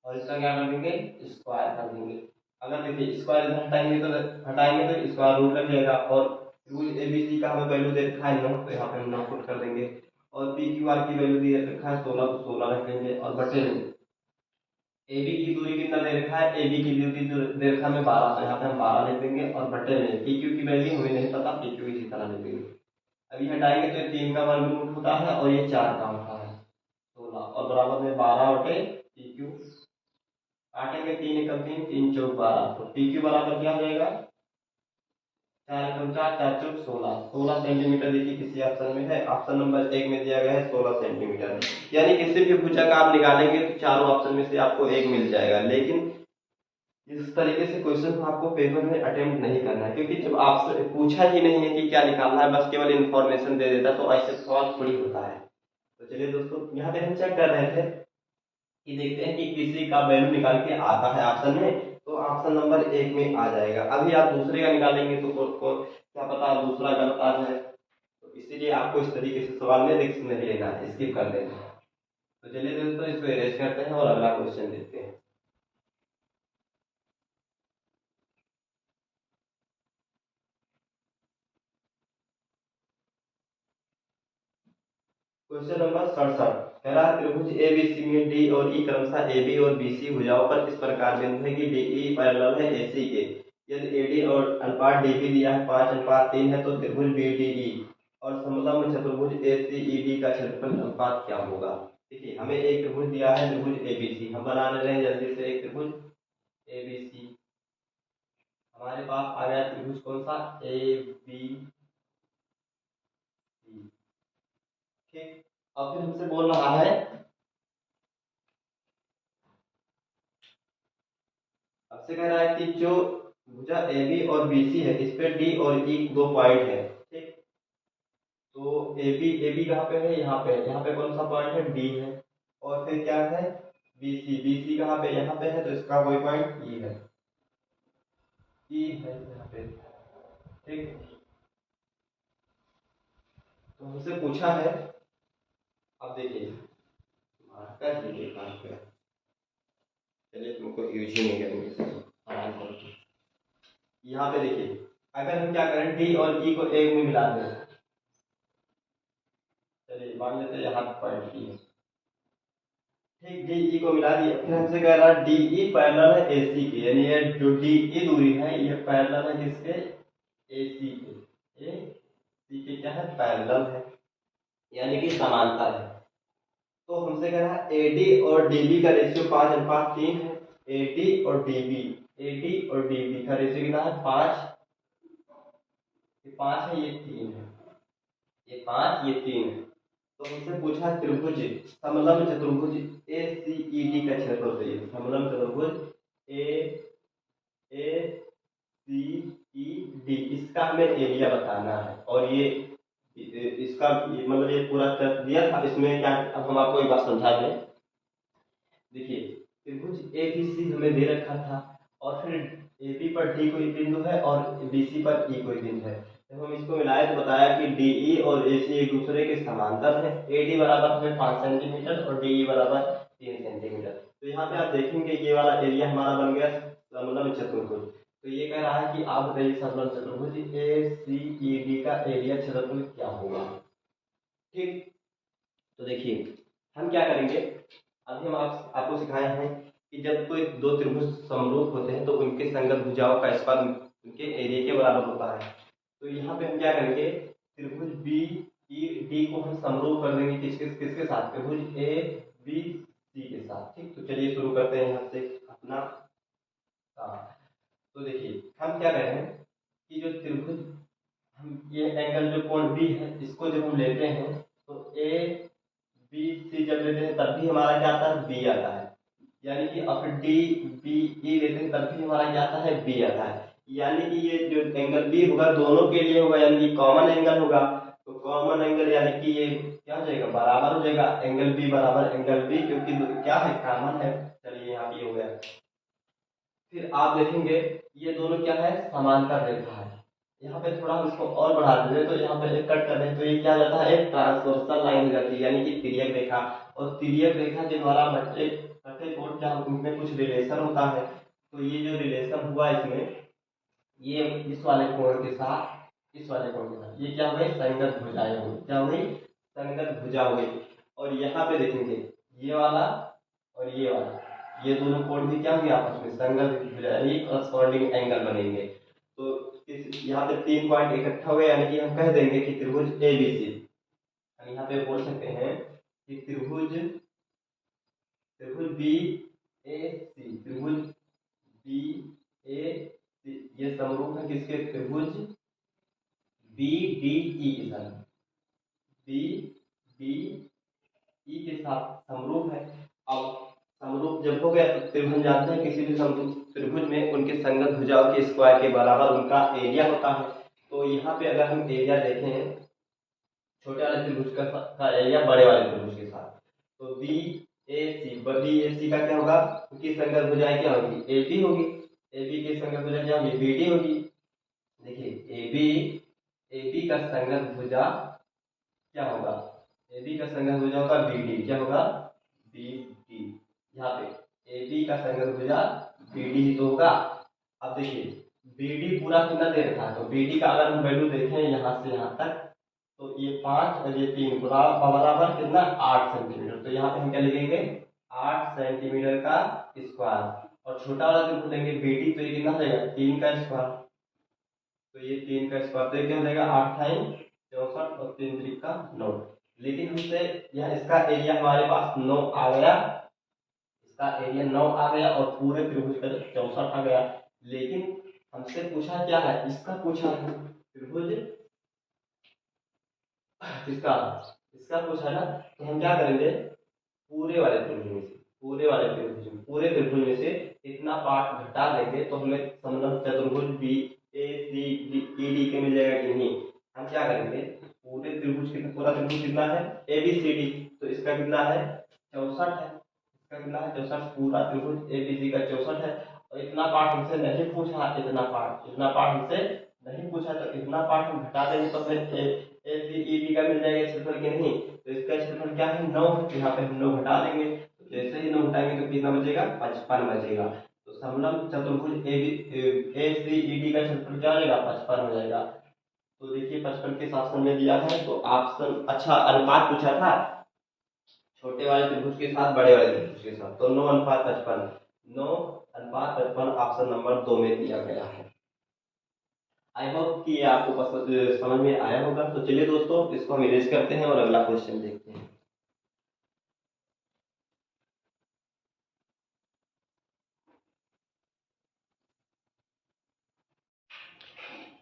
और इसका क्या कर देंगे, स्क्वायर कर देंगे। अगर देखिए स्क्वायर हटाएंगे तो स्क्वायर रूट लग जाएगा, और त्रिभुज एबीसी का हमें वैल्यू दे रखा है 9, तो यहाँ पे हम 9 पुट कर देंगे। और पी क्यू आर की वैल्यू दे रखा है 16, तो 16 रख देंगे, और बटे में ए बी की दूरी कितना दे रखा है, ए बी की दूरी दे रखा है 12, तो यहाँ पे हम 12 लिख देंगे, और बटे में पी क्यू की वैल्यू हमें नहीं पता, पी क्यू इसी तरह लिख देंगे। अभी हटाएंगे तो 3 का वर्गमूल होता है और ये 4 का होता है 16, और बराबर में 12 बटे पी क्यू, काटेंगे 3 एकम 3, 3 चौक 12, तो पी क्यू बराबर क्या हो जाएगा, 4 एकम 4, 4 चौक 16, 16 सेंटीमीटर। देखिए किसी ऑप्शन में है, ऑप्शन नंबर 1 में दिया गया है 16 सेंटीमीटर। यानी किसी भी भुजा का आप निकालेंगे तो चारों ऑप्शन में से आपको एक मिल जाएगा। लेकिन इस तरीके से क्वेश्चन आपको पेपर में अटेम्प्ट नहीं करना है, क्योंकि जब आपसे पूछा ही नहीं है कि क्या निकालना है, बस केवल इन्फॉर्मेशन दे देता, तो ऐसे सवाल थोड़ी होता है। तो चलिए दोस्तों यहाँ पे हम चेक कर रहे थे कि देखते हैं कि किसी का वैल्यू निकाल के आता है ऑप्शन में, तो ऑप्शन नंबर 1 में आ जाएगा। अभी आप दूसरे का निकालेंगे तो क्या पता दूसरा गलत आ जाए, तो इसीलिए आपको इस तरीके से सवाल में रिस्क नहीं लेना है, स्किप कर देना है। तो चलिए दोस्तों इसको इरेज करते हैं और अगला क्वेश्चन देखते हैं। क्वेश्चन नंबर 67 कह रहा है त्रिभुज ए बी सी में डी और ई क्रमशः ए बी और बी सी भुजाओं पर इस प्रकार बिंदु है कि डी ई पैरेलल है ए सी के। यदि ए डी और अनुपात डी बी दिया है 5:3 है, तो त्रिभुज बी डी ई और समलंब चतुर्भुज ए सी ई डी का क्षेत्रफल अनुपात क्या होगा। देखिए हमें एक त्रिभुज दिया है, त्रिभुज ए बी सी, हम बना ले रहे हैं जल्दी से एक त्रिभुज ए बी सी। हमारे पास आ गया त्रिभुज कौन सा, ए बी सी, ठीक। अब फिर हमसे बोल रहा है, आपसे कह रहा है कि जो भुजा ए बी और बी सी है इस पे डी और ई 2 पॉइंट है, ठीक। तो ए बी कहाँ पे है, यहाँ पे कौन सा पॉइंट है, डी है। और फिर क्या है, बी सी कहाँ पे, यहाँ पे है, तो इसका वही पॉइंट ई है, ई है यहाँ पे, ठीक। तो हमसे पूछा है, अब देखिए कर लीजिए काम पे, चलिए तुमको यूज ही नहीं करेंगे, आराम करो। यहाँ पे देखिए, अगर हम क्या करें डी और ई को एक में मिला दें, चलिए मान लेते हैं यहाँ पॉइंट डी है, ठीक, डी ई को मिला दिया, फिर हमसे कह रहा है डी ई पैरेलल है ए सी के, यानी ये जो डी ई दूरी है ये पैरेलल है किसके, ए सी के, ए सी के क्या है, पैरेलल है, यानी कि समांतर है। तो हमसे कह रहा है एडी और डीबी का रेशियो 5:3 है, एडी और डीबी, एडी और डीबी का रेशियो कितना है, 5, ये 5 है, ये 3 है, ये 5 ये 3 है। तो हमसे पूछा त्रिभुज समलंब चतुर्भुज ए सी ई डी का क्षेत्रफल चाहिए, समलंब चतुर्भुज ए सी ई डी, इसका हमें एरिया बताना है। और ये इसका मतलब ये पूरा कर दिया था, इसमें क्या, अब हम आपको एक बात समझा दें। देखिए त्रिभुज ए बी सी हमें दे रखा था, और फिर ए बी पर डी कोई बिंदु है और बी सी पर ई कोई बिंदु है। जब हम इसको मिलाए तो बताया कि डी ई और ए सी एक दूसरे के समांतर है, ए डी बराबर हमें 5 सेंटीमीटर और डी ई बराबर 3 सेंटीमीटर। तो यहाँ पे आप देखेंगे ये वाला एरिया हमारा बन गया समलंब चतुर्भुज। तो ये कह रहा है कि आप बताइए समलंब चतुर्भुज ए सी ई डी का एरिया क्षेत्रफल क्या होगा, ठीक। तो देखिए हम क्या करेंगे, अभी हम आपको सिखाए हैं कि जब कोई दो त्रिभुज समरूप होते हैं तो उनके संगत भुजाओं का स्क्वायर उनके एरिया के बराबर होता है। तो यहाँ पे हम क्या करेंगे, त्रिभुज बी ई डी को हम समरूप कर देंगे किसके साथ, त्रिभुज ए बी सी के साथ, ठीक। तो चलिए शुरू करते हैं यहाँ से अपना काम। तो देखिए हम क्या करें कि जो त्रिभुज हम ये एंगल जो कोण बी है इसको जब हम लेते हैं तो ए बी सी जब लेते हैं तब भी हमारा क्या आता है, बी आता है, यानी कि अब डी बी ई लेते हैं तब भी हमारा क्या आता है, बी आता है। यानी कि ये जो एंगल बी होगा दोनों के लिए होगा, यानी कि कॉमन एंगल होगा। तो कॉमन एंगल यानी कि ये क्या हो जाएगा, बराबर हो जाएगा, एंगल बी बराबर एंगल बी, क्योंकि क्या है, कॉमन है। चलिए यहाँ पे हो गया। फिर आप देखेंगे ये दोनों क्या है, समांतर रेखा है। यहाँ पे थोड़ा हम इसको और बढ़ा देते तो यहाँ पे एक कट कर दें तो ये क्या जाता है, एक ट्रांसवर्सल लाइन हो जाती है, यानी कि तिर्यक रेखा। और तिर्यक रेखा के द्वारा कटे कोण क्या, उनमें कुछ रिलेशन होता है। तो ये जो रिलेशन हुआ इसमें, ये इस वाले कोण के साथ इस वाले कोण के साथ ये क्या हो गई, संगत भुजाएं हो गई, क्या हो गई, संगत भुजा हो गई। और यहाँ पे देखेंगे ये वाला और ये वाला, ये दोनों कोण भी क्या होंगे, आपस में संगत भुजा, यानी करस्पॉन्डिंग एंगल बनेंगे। तो यहाँ पे 3 पॉइंट इकट्ठा हो गए, यानी कि हम कह देंगे कि त्रिभुज ए बी सी। हम यहाँ पे बोल सकते हैं कि त्रिभुज बी ए सी, त्रिभुज बी ए सी ये समरूप है किसके, त्रिभुज बी डी ई के साथ, बी डी ई के साथ समरूप है। अब समरूप जब हो गया तो त्रिभुज जानते हैं किसी भी समरूप त्रिभुज में उनके संगत भुजाओं के स्क्वायर के बराबर उनका एरिया होता है। तो यहाँ पे अगर हम एरिया देखें छोटे वाले त्रिभुज का एरिया बड़े वाले त्रिभुज के साथ, तो बी ए सी का क्या होगा, उनकी संगत भुजाएं क्या होगी, ए बी होगी, ए बी की संगत भुजा क्या होगी, बी डी होगी। देखिए ए बी का संगत भुजा क्या होगा, ए बी का संगत भुजा होगा बी डी, क्या होगा, बी डी। यहाँ पे ए बी का संगत भुजा बी डी तो होगा। अब देखिए बी डी पूरा कितना दे रखा है, तो बी डी का अगर हम वैल्यू देखें यहाँ से यहाँ तक तो ये 5 और ये 3 बराबर कितना, 8 सेंटीमीटर। तो यहाँ पे हम क्या लिखेंगे, 8 सेंटीमीटर का स्क्वायर। और छोटा वाला त्रिभुज लेंगे बी डी, तो ये कितना हो जाएगा, 3 का स्क्वायर। तो ये 3 का स्क्वायर, तो ये क्या हो जाएगा, 8 टाइम 64 और 3 3 का 9। लेकिन हमसे यह इसका एरिया हमारे पास 9 आ गया, इसका एरिया 9 आ गया और पूरे त्रिभुज का 64 आ गया। लेकिन हमसे पूछा क्या है, इसका पूछा है त्रिभुज इसका इसका पूछा ना। तो हम क्या करेंगे, पूरे वाले त्रिभुज में से पूरे त्रिभुज में से इतना पार्ट घटा देंगे तो हमें समलंब चतुर्भुज बी ए सी डी ई डी के मिल जाएगा कि नहीं। हम क्या करेंगे, पूरे त्रिभुज कितना, पूरा त्रिभुज कितना है, ए बी सी डी, तो इसका कितना है, 64 है, इसका कितना है, 64, पूरा त्रिभुज ए बी सी का 64 है। और इतना पार्ट हमसे नहीं पूछा, इतना पार्ट हमसे नहीं पूछा, तो इतना पार्ट हम घटा देंगे तो फिर ए सी ई डी का मिल जाएगा क्षेत्रफल के नहीं। तो इसका क्षेत्रफल क्या है, 9 है, यहाँ पे हम 9 घटा देंगे। तो जैसे ही 9 घटाएंगे तो कितना बचेगा, 55 बचेगा। तो समलंब चतुर्भुज ए सी ई डी का क्षेत्रफल क्या हो जाएगा, 55 हो जाएगा। तो देखिए 55 के ऑप्शन में दिया है, तो ऑप्शन अच्छा अनुपात पूछा था छोटे वाले त्रिभुज के साथ बड़े वाले त्रिभुज के साथ, तो 9:55, 9:55 ऑप्शन नंबर 2 में दिया गया है। आई होप कि ये आपको पसंद समझ में आया होगा। तो चलिए दोस्तों इसको हम इरेज करते हैं और अगला क्वेश्चन देखते हैं।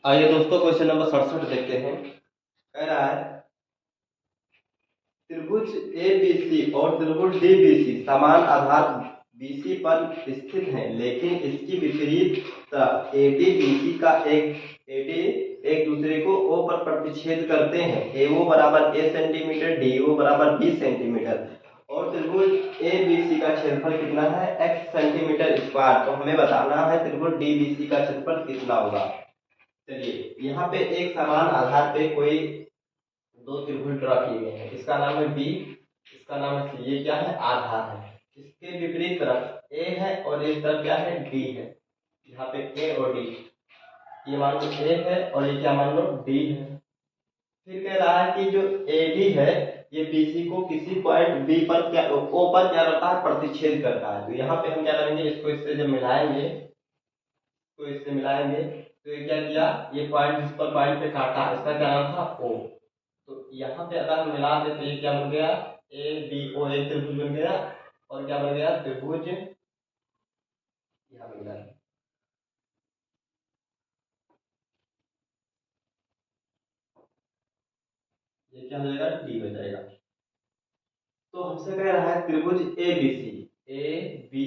आइए दोस्तों क्वेश्चन नंबर 67 देखते हैं। कह रहा है त्रिभुज एबीसी और त्रिभुज डीबीसी समान आधार बीसी पर स्थित हैं, लेकिन इसकी विपरीत तरफ एडीबीसी का एडी एक दूसरे को ओ पर प्रतिच्छेद करते हैं। एओ बराबर ए सेंटीमीटर, डीओ बराबर 20 सेंटीमीटर और त्रिभुज एबीसी का क्षेत्रफल कितना है, x सेंटीमीटर स्क्वायर। तो हमें बताना है त्रिभुज डीबीसी का क्षेत्रफल कितना होगा। चलिए यहाँ पे एक समान आधार पे कोई दो त्रिभुज ड्रॉ किए गए हैं, इसका नाम है बी, इसका नाम है सी। ये क्या है, आधार है। इसके विपरीत तरफ ए है और इस तरफ क्या है, डी है। यहाँ पे ए और डी, ये मान लो ए है और ये क्या मान लो डी है। फिर कह रहा है कि जो ए डी है ये बीसी को किसी पॉइंट बी पर क्या ओ पर क्या करता है, प्रतिच्छेद करता है। तो यहाँ पे हम क्या करेंगे, इसको इससे जब मिलाएंगे तो इससे मिलाएंगे तो ये क्या किया, ये पॉइंट जिस पर पॉइंट पे काटा इसका क्या नाम था, ओ। तो यहाँ पे अगर हम मिला दे तो ये क्या बन गया, ए बी ओ, एक त्रिभुज बन गया। और क्या बन गया, त्रिभुज यहाँ बन गया, ये क्या हो जाएगा, डी हो जाएगा। तो हमसे कह रहा है त्रिभुज A B C, A B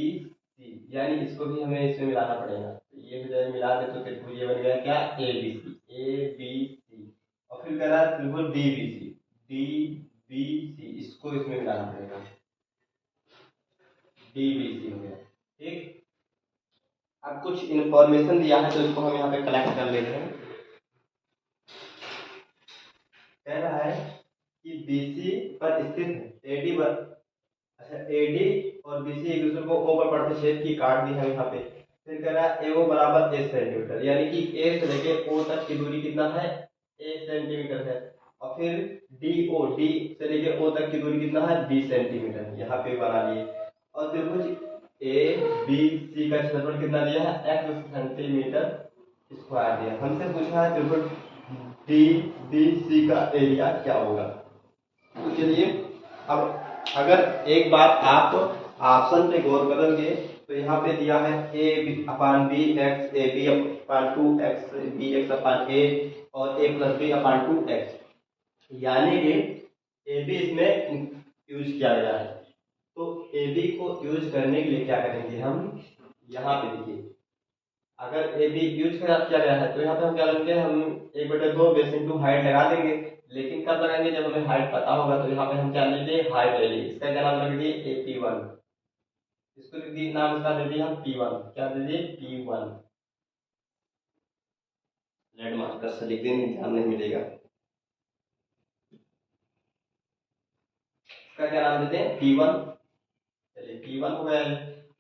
C यानी इसको भी हमें इसमें मिलाना पड़ेगा। तो ये हो जाएगा, मिला दे तो त्रिभुज ये बन गया क्या, A B C, A B C. और फिर कह रहा है त्रिभुज D B C, D B C, इसको इसमें मिलाना पड़ेगा, डी बी सी हो गया। ठीक, अब कुछ इंफॉर्मेशन दिया है तो इसको हम यहाँ पे कलेक्ट कर लेते हैं। कह रहा है कि बीसी पर स्थित है एडी पर, अच्छा एडी और बीसी एक दूसरे को ओ पर प्रतिच्छेद की काट दी है यहाँ पे। फिर कह रहा है एओ बराबर 1 सेंटीमीटर, यानी कि ए से लेके ओ तक की दूरी कितना है, 1 सेंटीमीटर है। और फिर डी ओ, डी से लेके ओ तक की दूरी कितना है, 20 सेंटीमीटर, यहाँ पे बना लिए। और त्रिभुज ए बी सी का क्षेत्रफल कितना दिया है, x सेंटीमीटर स्क्वायर दिया। हमसे पूछा है त्रिभुज डी बी सी का एरिया क्या होगा। तो चलिए अब अगर एक बात आप ऑप्शन पे गौर करेंगे तो यहाँ पे दिया है A B upon B X, A B upon 2 X, B X upon A और A plus B upon 2 X, यानी कि ए बी इसमें यूज किया गया है। तो ए बी को यूज करने के लिए क्या करेंगे हम, यहाँ पे देखिए अगर ए बी यूज किया गया है तो यहाँ पे हम क्या करेंगे, हम 1/2 बेस इंटू हाइट लगा देंगे। लेकिन कब लगाएंगे, जब हमें हाइट पता होगा। तो यहाँ पे हम क्या ले लिए, हाइट ले ली, इसका क्या नाम रख दिए, ए पी वन। इसको लिख दिए, नाम इसका दे दिए हम P1, क्या दे दिए, P1। रेड मार्कर से लिख देंगे, ध्यान नहीं मिलेगा। इसका क्या नाम देते हैं, P1। चलिए P1 हो गया।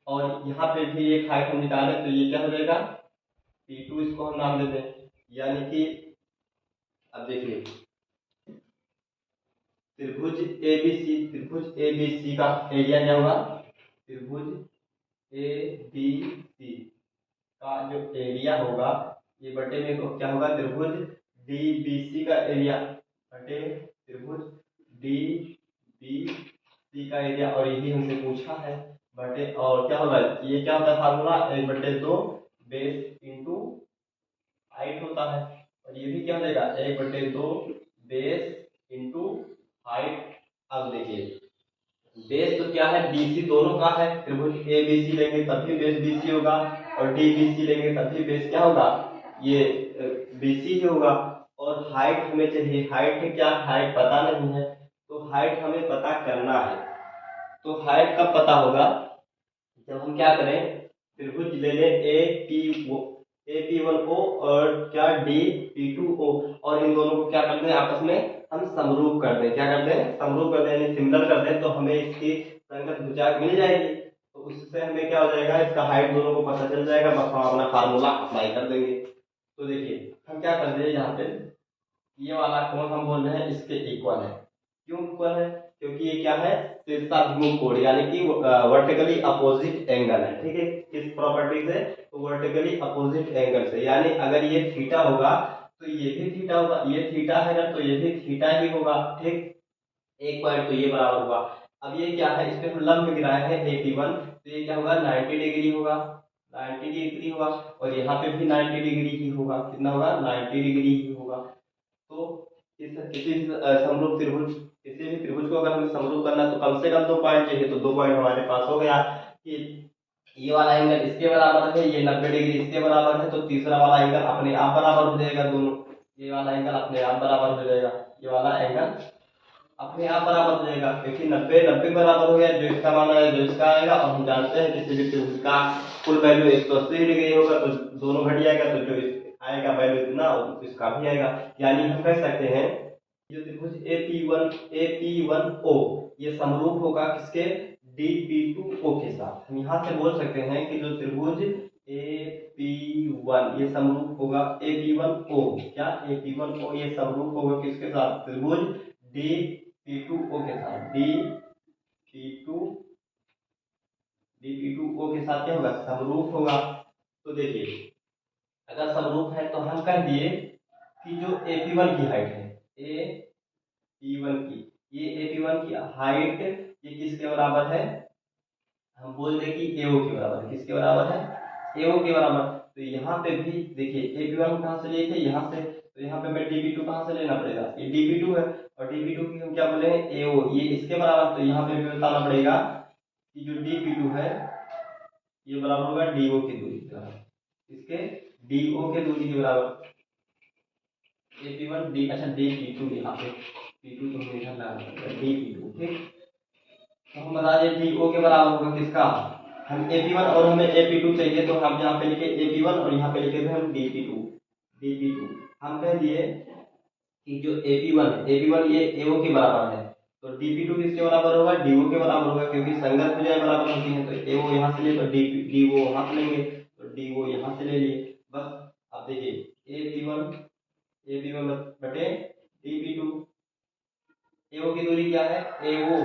और यहाँ पे भी एक हाइट हम निकाले तो ये क्या हो जाएगा, P2, इसको हम नाम देते हैं। यानी कि अब देखिए त्रिभुज एबीसी का एरिया क्या होगा, त्रिभुज एबीसी का जो एरिया होगा ये बटे में तो क्या होगा, त्रिभुज डीबीसी का एरिया बटे त्रिभुज डीबीसी का एरिया। और ये भी हमसे पूछा है बटे, और क्या होगा, ये क्या होता है फार्मूला, 1/2 बेस इंटू हाइट होता है। और ये भी क्या हो जाएगा, 1/2 बेस इंटू हाइट। अब देखिए बेस तो क्या है, बीसी दोनों का है, त्रिभुज ए बी सी लेंगे तभी बेस बीसी होगा और डी बी सी लेंगे तभी बेस क्या होगा, ये बीसी ही होगा। और हाइट हमें चाहिए, हाइट है क्या, हाइट पता नहीं है, तो हाइट हमें पता करना है। तो हाइट कब पता होगा, जब हम क्या करें, त्रिभुज ले लें ए पी वन ओ और क्या डी पी टू ओ, और इन दोनों को क्या करते हैं, आपस में हम समरूप कर दें। क्या करते हैं, समरूप कर दें यानी सिमिलर कर दें, तो हमें इसकी संगत भुजा मिल जाएगी। तो उससे हमें क्या हो जाएगा, इसका हाइट दोनों को पता चल जाएगा, बस हम अपना फार्मूला अप्लाई कर देंगे। तो देखिए हम क्या कर दें, यहाँ पे ये वाला कोण हम बोल रहे हैं इसके इक्वल है। क्यों इक्वल है, क्योंकि ये क्या है, शीर्षाभिमुख कोण यानी कि वर्टिकली अपोजिट एंगल है। ठीक है, किस प्रॉपर्टी से, तो वर्टिकली अपोजिट एंगल से, यानी अगर ये थीटा होगा तो ये भी थीटा होगा, ये थीटा है ना तो ये भी थीटा ही होगा। ठीक, एक पॉइंट तो ये बराबर हुआ। अब ये क्या है, इस पे हम लंब गिराए हैं AP1, तो ये क्या होगा 90 डिग्री होगा, 90 डिग्री होगा, और यहाँ पे भी 90 डिग्री ही होगा। कितना होगा, 90 डिग्री ही होगा। तो इस किसी समरूप त्रिभुज, किसी भी त्रिभुज को अगर हमें समरूप करना है तो कम से कम 2 पॉइंट चाहिए। तो 2 पॉइंट हमारे पास हो गया कि ये वाला एंगल इसके बराबर है, ये 90 डिग्री इसके बराबर है, तो तीसरा वाला एंगल अपने आप बराबर हो जाएगा दोनों। ये वाला एंगल अपने आप बराबर हो जाएगा, ये वाला एंगल अपने आप बराबर हो जाएगा, क्योंकि 90 बराबर हो गया, जो इसका मान है जो इसका आएगा। और हम जानते हैं किसी भी त्रिभुज का कुल वैल्यू 180 डिग्री होगा, तो दोनों घट जाएगा, तो जो आएगा वैल्यू इतना इसका भी आएगा। यानी हम कह सकते हैं जो त्रिभुज AP1O ये समरूप होगा किसके, DP2O के साथ। हम यहाँ से बोल सकते हैं कि जो त्रिभुज AP1 ये समरूप होगा AP1O, क्या AP1O ये समरूप होगा किसके साथ, त्रिभुज DP2O के साथ। DP2O के साथ क्या होगा, समरूप होगा। तो देखिए अगर समरूप है तो हम कह दिए कि जो AP1 की हाइट है, AP1 की, ये AP1 की हाइट ये किसके बराबर है, हम बोल दें कि AO के बराबर है। किसके बराबर है, AO के बराबर। तो यहाँ पे भी देखिए AP1 कहाँ से लिए थे, यहाँ से, तो यहाँ पे हमें DP2 कहाँ से लेना पड़ेगा, ये DP2 है, और DP2 की हम क्या बोले हैं, AO, ये इसके बराबर। तो यहाँ पे भी बताना पड़ेगा कि जो DP2 है ये बराबर होगा DO की दूरी के बराबर, इसके DO के दूरी के बराबर। AP1 D, अच्छा DP2, यहाँ पे P2 तो हमें इधर लाना पड़ेगा, DP2। ठीक, तो हम बता दें DO के बराबर होगा किसका, हम AP1 और हमें AP2 चाहिए, तो हम यहाँ पे लिखे AP1 और यहाँ पे लिखे थे हम DP2। हम कह दिए कि जो AP1 ये AO के बराबर है, तो DP2 किसके बराबर होगा, DO के बराबर होगा, क्योंकि संगत भुजाएं बराबर होती हैं। तो AO यहाँ से लिए तो DO यहाँ से लेंगे, तो DO यहाँ से ले लिए, बस। अब देखिए AP1 बटे DP2, AO की दूरी क्या है, AO,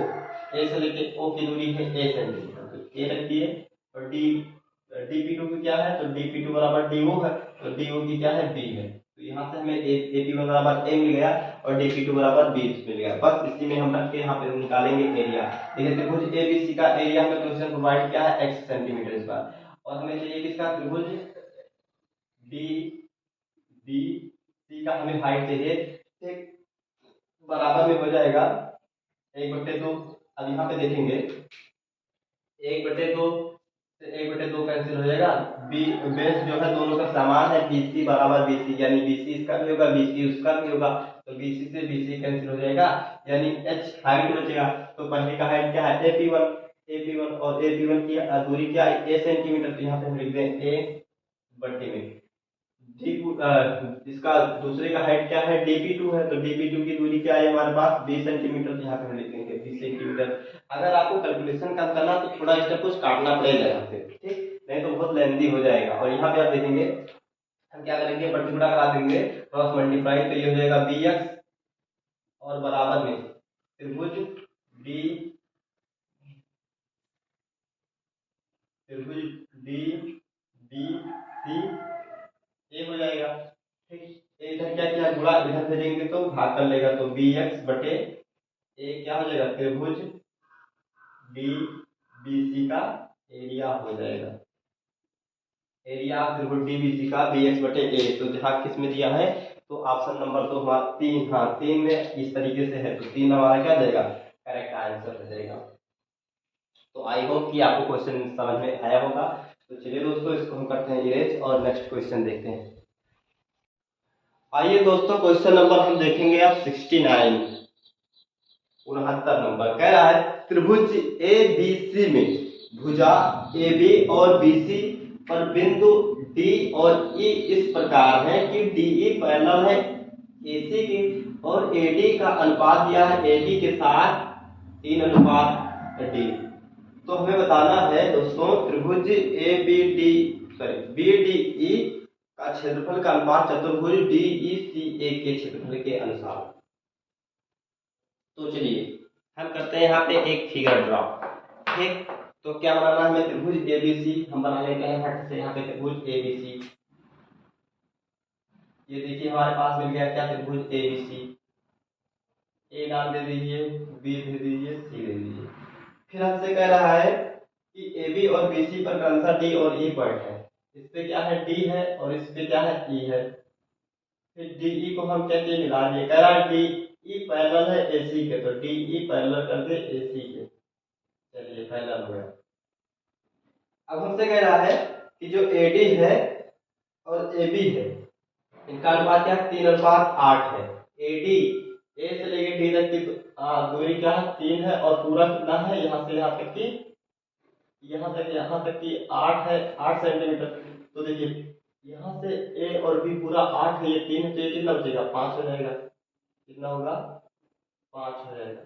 A से लेके O की दूरी है A सेंटीमीटर, तो A रख दिए। और DP2 की क्या है, तो DP2 बराबर DO है, तो DO की क्या है, B है। तो यहाँ से हमें AP1 बराबर A मिल गया और DP2 बराबर B मिल गया। बस इसी में हम रख के यहाँ पे निकालेंगे एरिया। देखिए त्रिभुज ABC का एरिया हमें क्वेश्चन प्रोवाइड किया है x सेंटीमीटर स्क्वायर, और हमें चाहिए किसका, त्रिभुज DBC का हमें हाइट चाहिए। ठीक, बराबर में हो जाएगा 1/2। अब यहाँ पे देखेंगे 1/2 से 1/2 कैंसिल हो जाएगा। बेस जो है दोनों का समान है, BC बराबर BC, यानी BC इसका भी होगा BC उसका भी होगा, तो BC से BC कैंसिल हो जाएगा, यानी H हाइट बचेगा। तो पहले का हाइट क्या है, AP1 और AP1 की दूरी क्या है, A सेंटीमीटर, तो यहाँ पे हम लिख दें A/में। इसका दूसरे का हाइट क्या है, DP2 है, तो DP2 की दूरी क्या है हमारे पास 20 सेंटीमीटर, यहाँ पे हम लिखेंगे 20 सेंटीमीटर। अगर आपको कैलकुलेशन कम करना तो थोड़ा स्टेप कुछ काटना पड़ेगा यहाँ पे, ठीक, नहीं तो बहुत लेंथी हो जाएगा। और यहाँ पे आप देखेंगे हम क्या करेंगे, बटा करा देंगे, क्रॉस मल्टीप्लाई, तो ये हो जाएगा BX और बराबर में त्रिभुज DBC ए हो जाएगा। ठीक, इधर क्या किया, गुणा इधर भेजेंगे तो भाग कर लेगा, तो BX बटे ए क्या हो जाएगा, त्रिभुज DBC का एरिया हो जाएगा। एरिया त्रिभुज DBC का BX बटे ए। तो जहाँ किस में दिया है, तो ऑप्शन नंबर तो हमारा 3, हाँ 3 में इस तरीके से है, तो 3 हमारा क्या जाएगा, करेक्ट आंसर हो जाएगा। तो आई होप कि आपको क्वेश्चन समझ में आया होगा। तो चलिए दोस्तों इसको हम करते हैं इरेज और नेक्स्ट क्वेश्चन देखते हैं। आइए दोस्तों क्वेश्चन नंबर हम देखेंगे अब 69, 69 नंबर कह रहा है त्रिभुज ABC में भुजा AB और BC पर बिंदु D और E इस प्रकार है कि DE पैरेलल है AC की, और AD का अनुपात दिया है AB के साथ 3:D। तो हमें बताना है दोस्तों त्रिभुज A B D sorry B D E का क्षेत्रफल का अनुपात चतुर्भुज डी ई सी ए के क्षेत्रफल के अनुसार। तो चलिए हम करते हैं यहाँ पे एक फिगर ड्रॉ। ठीक, तो क्या बनाना है हमें त्रिभुज एबीसी हम बना लेते हैं फट से। यहाँ पे त्रिभुज एबीसी, ये देखिए हमारे पास मिल गया क्या त्रिभुज एबीसी। ए नाम दे दीजिए, बी दे दीजिए, सी दे दीजिए। फिर हमसे कह रहा है कि ए बी और बी सी पर क्रमशः डी और ई पॉइंट है। इस पे क्या है, डी है, और इस पे क्या है, ई है। फिर डी ई को हम क्या किए, मिला दिए। कह रहा है डी ई पैरेलल है ए सी के, तो डी ई पैरेलल कर दे ए सी के। चलिए पैरेलल हो गया। अब हमसे कह रहा है कि जो ए डी है और ए बी है इनका अनुपात क्या है, 3:8 है। ए डी ए से लेके डी तक की दूरी क्या है, 3 है, और पूरा कितना है, यहाँ से यहाँ तक की, यहाँ तक की 8 है, 8 सेंटीमीटर। तो देखिए यहाँ से ए और बी पूरा 8 है, ये 3 है, तो ये कितना बचेगा, 5 हो जाएगा। कितना होगा, 5 हो जाएगा।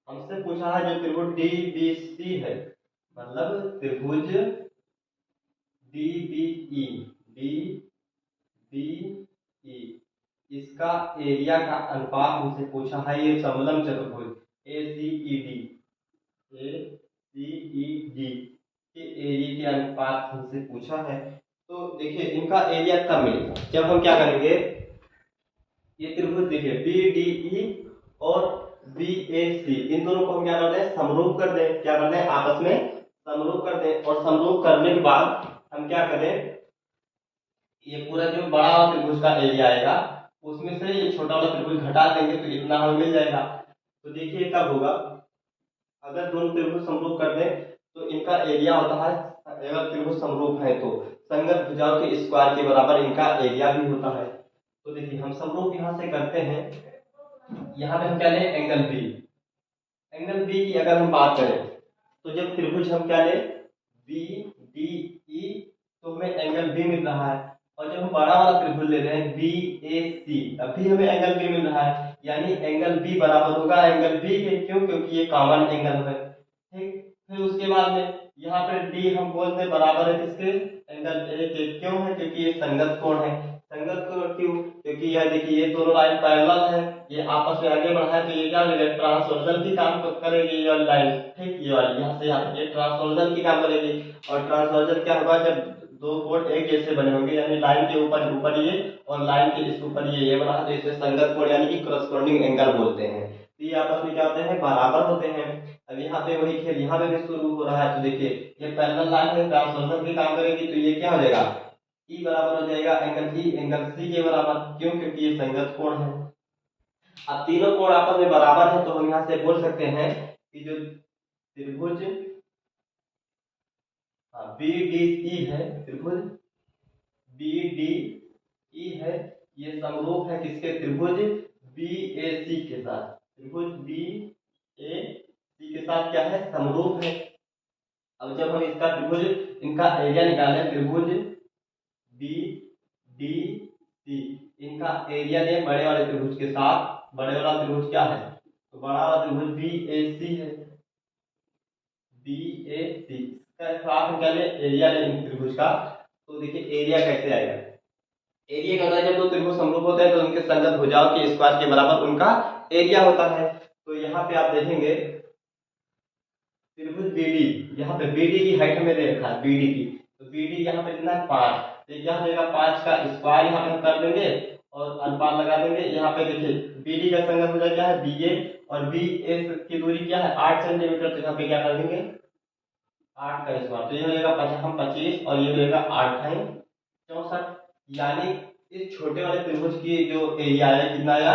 हमसे पूछा है जो त्रिभुज डी बी सी है, मतलब त्रिभुज D B E, D B E, इसका एरिया का अनुपात हमसे पूछा है। ये समलंब चतुर्भुज ए सी ई डी, ए सी ई डी के एरिया के अनुपात हमसे पूछा है। तो देखिए इनका एरिया कब मिलेगा, जब हम क्या करेंगे, ये त्रिभुज देखिए बी डी ई और बी ए सी, इन दोनों को हम क्या कर दें, समरूप कर दें। क्या कर दें, आपस में समरूप कर दें। और समरूप करने के बाद हम क्या करें, ये पूरा जो बड़ा वाला त्रिभुज का एरिया आएगा उसमें से ये छोटा वाला त्रिभुज घटा देंगे, तो इतना हमें मिल जाएगा। तो देखिए कब होगा, अगर दोनों त्रिभुज समरूप कर दें तो इनका एरिया होता है, अगर त्रिभुज समरूप है तो संगत भुजाओं के स्क्वायर के बराबर इनका एरिया भी होता है। तो देखिए हम समरूप यहाँ से करते हैं। यहाँ पे हम क्या लें, एंगल बी। एंगल बी की अगर हम बात करें तो जब त्रिभुज हम क्या लें, बी डी ई, तो हमें एंगल बी मिल रहा है। और जब हम बड़ा वाला त्रिभुज ले रहे हैं बी ए सी, तब भी हमें एंगल बी मिल रहा है। यानी एंगल बी बराबर होगा एंगल बी के, क्यों, क्योंकि ये कॉमन एंगल है। ठीक, फिर उसके बाद में यहाँ पर डी हम बोलते हैं बराबर है किसके, एंगल ए के। क्यों है, क्योंकि ये संगत कोण है। संगत कोण क्यों, क्योंकि यह देखिए ये दोनों लाइन पैरेलल है, ये आपस में आगे बढ़ा है, तो ये क्या होगा, ट्रांसवर्जन की काम करेगी ये वाली लाइन। ठीक, ये वाली यहाँ से यहाँ ये ट्रांसवर्जन की काम करेगी। और ट्रांसवर्जन क्या होगा, जब दो कोण एक जैसे बने होंगे, यानी लाइन के ऊपर ऊपर ये और लाइन के इस ऊपर ये बना, तो इसे संगत कोण यानी कि करस्पॉन्डिंग एंगल बोलते हैं। तो ये आपस में क्या होते हैं, बराबर होते हैं। अब यहाँ पे वही खेल यहाँ पे भी शुरू हो रहा है। तो देखिए ये पैरेलल लाइन है, ट्रांसवर्जन की काम करेगी, तो ये क्या हो जाएगा, ई बराबर हो जाएगा एंगल ई एंगल सी के बराबर। क्यों, क्योंकि ये संगत कोण है। अब तीनों कोण आपस में बराबर है, तो हम यहाँ से बोल सकते हैं कि जो त्रिभुज बी डी ई है, त्रिभुज बी डी ई है, ये समरूप है किसके, त्रिभुज बी ए सी के साथ। त्रिभुज बी ए सी के साथ क्या है, समरूप है। अब जब हम इसका त्रिभुज इनका एरिया निकालें, त्रिभुज बी डी सी, इनका एरिया दें बड़े वाले त्रिभुज के साथ। बड़े वाला त्रिभुज क्या है, तो बड़ा वाला त्रिभुज बी ए सी है, बी ए सी का साथ हम क्या लें, एरिया लें इन त्रिभुज का। तो देखिए एरिया कैसे आएगा, एरिया का जब दो त्रिभुज समरूप होते हैं तो उनके संगत भुजाओं के स्क्वायर के बराबर उनका एरिया होता है। तो यहाँ पे आप देखेंगे त्रिभुज बीडी, यहाँ पे बीडी की हाइट हमें दे रखा है, बीडी की, तो बीडी यहाँ पे कितना है, 5। तो क्या हो जाएगा, 5 का स्क्वायर यहाँ पे हम कर देंगे और अनुपात लगा देंगे। यहाँ पे देखिए बीडी का संगत भुजा क्या है, बी ए, और बी ए की दूरी क्या है, 8 सेंटीमीटर। तो यहाँ पे क्या कर देंगे, 8 का स्क्वायर, तो ये हो जाएगा हम 25, और ये हो जाएगा 8 है 64। यानी इस छोटे वाले त्रिभुज की जो एरिया आया कितना आया,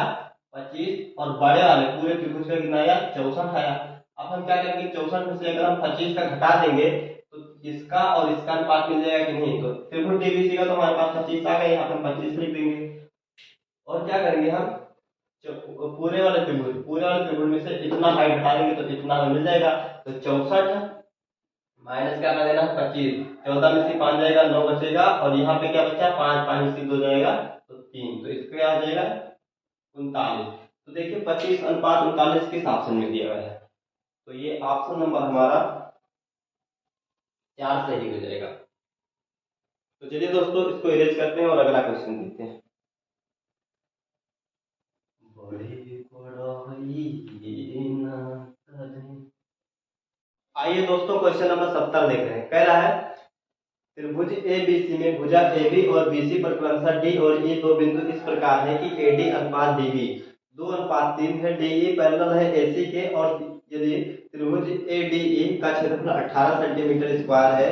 25, और बड़े वाले पूरे त्रिभुज का कितना आया, 64 आया। अब हम क्या करेंगे, 64 में से अगर हम 25 का घटा देंगे तो इसका और इसका अनुपात मिल जाएगा कि नहीं। तो त्रिभुज डीबीसी का तो हमारे पास 25 आ गए, यहाँ पे 25 लिख देंगे। और क्या करेंगे हम, पूरे वाले त्रिभुज में से इतना हाइट घटा देंगे तो इतना मिल जाएगा। तो 64 माइनस क्या कर देना है, 25, 14 में से 5 जाएगा, 9 बचेगा, और यहाँ पे क्या बचा, 5, 5 में से 2 जाएगा तो 3, तो इसका क्या हो जाएगा 39। तो देखिए 25:39 के ऑप्शन में दिया गया है। तो ये ऑप्शन नंबर हमारा 4 सही हो जाएगा। तो चलिए दोस्तों, इसको इरेज करते हैं और अगला क्वेश्चन देखते हैं। आइए दोस्तों, क्वेश्चन नंबर 70 देख रहे हैं। कह रहा है त्रिभुज ए बी सी में भुजा ए बी और बी सी पर क्रमशः डी और ई दो बिंदु इस प्रकार है कि ए डी अनुपात डी बी 2:3 है। डी ई पैरेलल है ए सी के, और यदि त्रिभुज ए डी ई का क्षेत्रफल 18 सेंटीमीटर स्क्वायर है,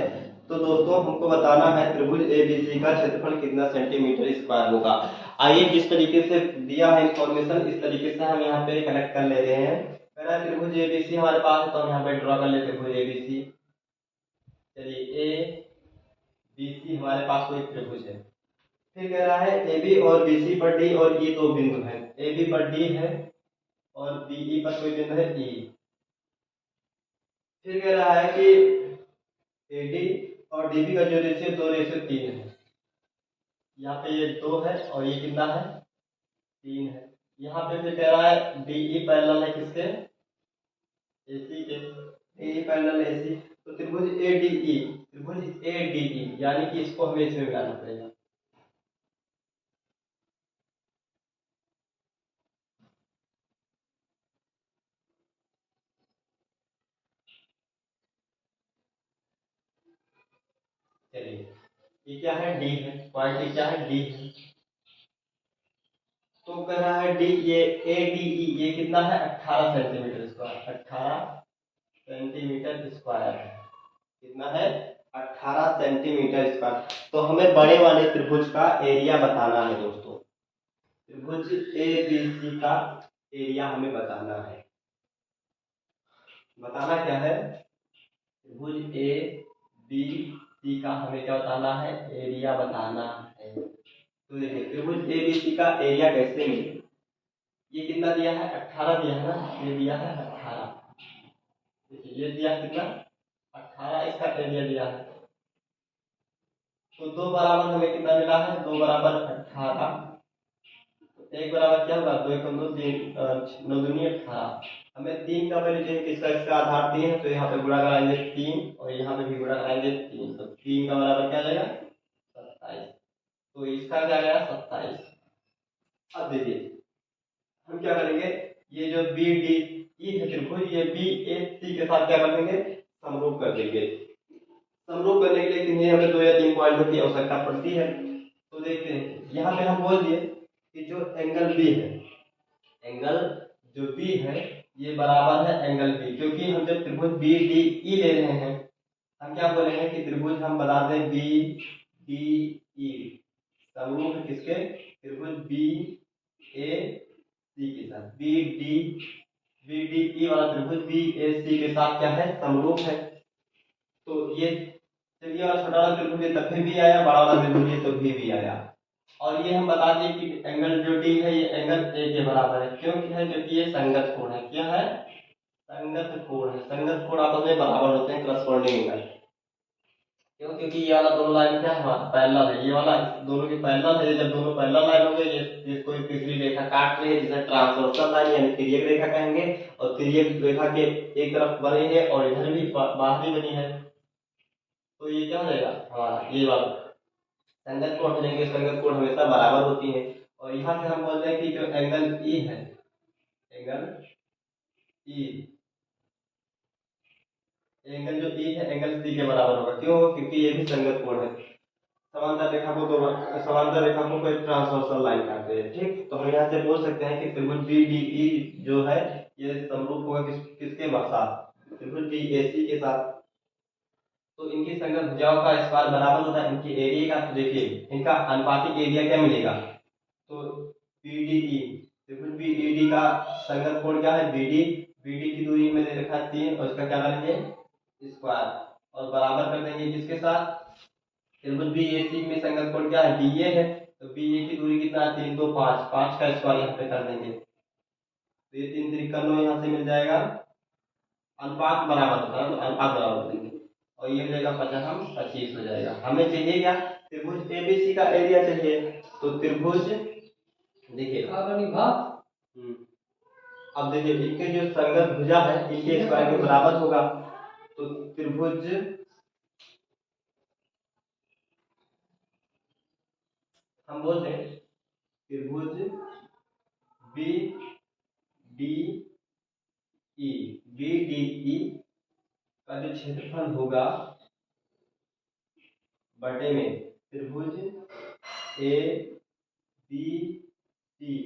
तो दोस्तों हमको बताना है त्रिभुज ए बी सी का क्षेत्रफल कितना सेंटीमीटर स्क्वायर होगा। आइए, जिस तरीके से दिया है इंफॉर्मेशन, इस तरीके से हम यहाँ पे कनेक्ट कर ले रहे हैं। कह रहा है त्रिभुज ए बी सी हमारे पास है, तो हम यहाँ पे ड्रॉ कर लेते हैं त्रिभुज ए बी सी। चलिए, ए बी सी हमारे पास कोई त्रिभुज है। फिर कह रहा है ए बी और बी सी पर डी और ई दो बिंदु है। ए बी पर डी है और बी ई पर कोई बिंदु है ई। फिर कह रहा है कि ए डी और डी बी का जो रेशियो 2:3 है। यहाँ पे ये 2 है और ये कितना है, 3 है। यहाँ पे फिर कह रहा है डी ई पैरेलल है किसके, ए सी के। डी ई पैरेलल ए सी, तो त्रिभुज ए डी ई, त्रिभुज ए डी ई यानी कि इसको हमें इसमें मिलाना पड़ेगा। चलिए, ये क्या है, डी है, क्वांटिटी क्या है, डी है। तो कह रहा है डी, ये ए डी ई ये कितना है, 18 सेंटीमीटर स्क्वायर। 18 सेंटीमीटर स्क्वायर है, कितना है, 18 सेंटीमीटर स्क्वायर। तो हमें बड़े वाले त्रिभुज का एरिया बताना है दोस्तों। त्रिभुज ए बी सी का एरिया हमें बताना है। बताना क्या है, त्रिभुज ए बी सी का हमें क्या बताना है, एरिया बताना है। तो देखिए, त्रिभुज ए बी सी का एरिया कैसे मिले। ये कितना दिया है, 18 दिया है ना, ये दिया है 18। देखिए, ये दिया कितना, 18 इसका एरिया दिया है। तो 2 बराबर हमें कितना मिला है, 2 बराबर 18। एक बराबर क्या होगा, 2 एकम 2, 3 9 दूनी 18। हमें 3 का वैल्यू चाहिए, किसका, इसका आधार 3 है, तो यहाँ पे गुणा कराएंगे 3 और यहाँ पे भी गुणा कराएंगे 3। तो 3 का बराबर क्या जाएगा, 27। तो इसका क्या गया, 27। अब देखिए हम क्या करेंगे, ये जो बी डी ई है त्रिभुज, ये बी ए सी के साथ क्या कर देंगे, समरूप कर देंगे। समरूप करने के लिए किन्हीं हमें 2 या 3 पॉइंटों की आवश्यकता पड़ती है। तो देखते हैं, यहाँ पे हम बोल दिए कि जो एंगल बी है, एंगल जो बी है ये बराबर है एंगल बी, क्योंकि हम जब त्रिभुज बी डी ई ले रहे हैं, हम क्या बोलेंगे कि त्रिभुज हम बता दें बी डी ई समरूप है किसके, त्रिभुज बी ए सी के साथ। बी डी ई वाला त्रिभुज बी ए सी के साथ क्या है, समरूप है। तो ये चलिए, वाला छोटा वाला त्रिभुज ये तब भी आया, बड़ा वाला त्रिभुज ये तो भी आया। और ये हम बता दें कि एंगल जो डी है ये एंगल ए के बराबर है, क्योंकि है क्योंकि ये संगत कोण है। क्या है, संगत कोण है। संगत कोण आपस में बराबर होते हैं, करस्पॉन्डिंग एंगल। क्यों, क्योंकि ये वाला दोनों लाइन क्या है, हमारा पैरेलल है। ये वाला दोनों की पैरेलल है। जब दोनों पैरेलल लाइन होंगे, ये कोई तीसरी रेखा काट रही है, जिसे ट्रांसवर्सल लाइन यानी तिर्यक रेखा कहेंगे। और तिर्यक रेखा के एक तरफ बनी है और इधर भी बाहर भी बनी है, तो ये क्या हो जाएगा हमारा, ये वाला संगत कोण हो जाएंगे। संगत कोण हमेशा बराबर होती है। और यहाँ से हम बोलते हैं कि जो एंगल ई है, एंगल ई, एंगल जो ई है एंगल सी के बराबर होगा। क्यों, क्योंकि ये भी संगत कोण है। समांतर रेखा को तो समांतर रेखा को कोई ट्रांसवर्सल लाइन कहते हैं। ठीक, तो हम यहाँ से बोल सकते हैं कि त्रिभुज बी डी ई जो है ये समरूप होगा किसके साथ, त्रिभुज बी ए सी के साथ। तो इनकी संगत भुजाओं का स्क्वायर बराबर होता है इनकी एरिया का। तो देखिए इनका अनुपातिक एरिया क्या मिलेगा, तो बी डी ई, त्रिभुज बी डी डी का संगत कोण क्या है, बी डी। बी डी की दूरी में दे रखा है 3 और इसका क्या करेंगे, स्क्वायर, और बराबर कर देंगे किसके साथ, त्रिभुज बी ए सी में संगत कोण क्या है, बी ए है। तो बी ए की दूरी कितना है, 3 2 5, 5 का स्क्वायर यहाँ पे कर देंगे। तो ये 3 3 9 यहाँ से मिल जाएगा। अनुपात बराबर होता है तो अनुपात बराबर देंगे और ये मिलेगा 50 25 हो जाएगा। हमें चाहिए क्या, त्रिभुज एबीसी का एरिया चाहिए। तो त्रिभुज देखिए, अब देखिए इनके जो संगत भुजा है इनके स्क्वायर के बराबर होगा। तो त्रिभुज हम बोलते हैं त्रिभुज B D E, B D E का जो क्षेत्रफल होगा बटे में त्रिभुज ए बी सी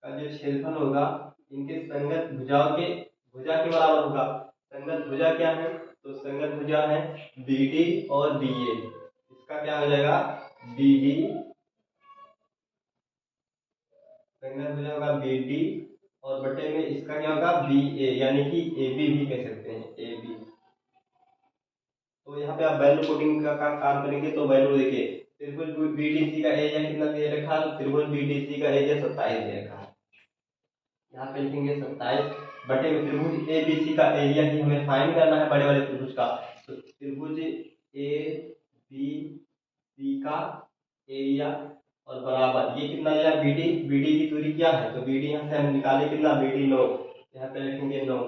का जो क्षेत्रफल होगा इनके संगत भुजा के बराबर होगा। संगत भुजा क्या है? तो संगत भुजा है बी डी और बी ए। इसका क्या हो जाएगा? बी डी, संगत भुजा होगा बी डी और बटे में इसका क्या होगा? बी ए, यानी कि ए बी भी कह सकते हैं, ए बी। तो यहाँ पे आप वैल्यू कोडिंग का काम करेंगे तो वैल्यू देखिए, त्रिभुज बीडीसी का एरिया कितना दे रखा है? त्रिभुज बीडीसी का एरिया 27 दे रखा है। यहाँ पे लिखेंगे 27 बटे में त्रिभुज एबीसी का एरिया ही हमें फाइंड करना है, बड़े वाले त्रिभुज का। तो त्रिभुज ए बी सी का एरिया और बराबर ये कितना दिया? बीडी, बीडी की दूरी क्या है? तो बीडी यहाँ से हम निकाले कितना? बीडी 9, यहाँ पे लिखेंगे 9।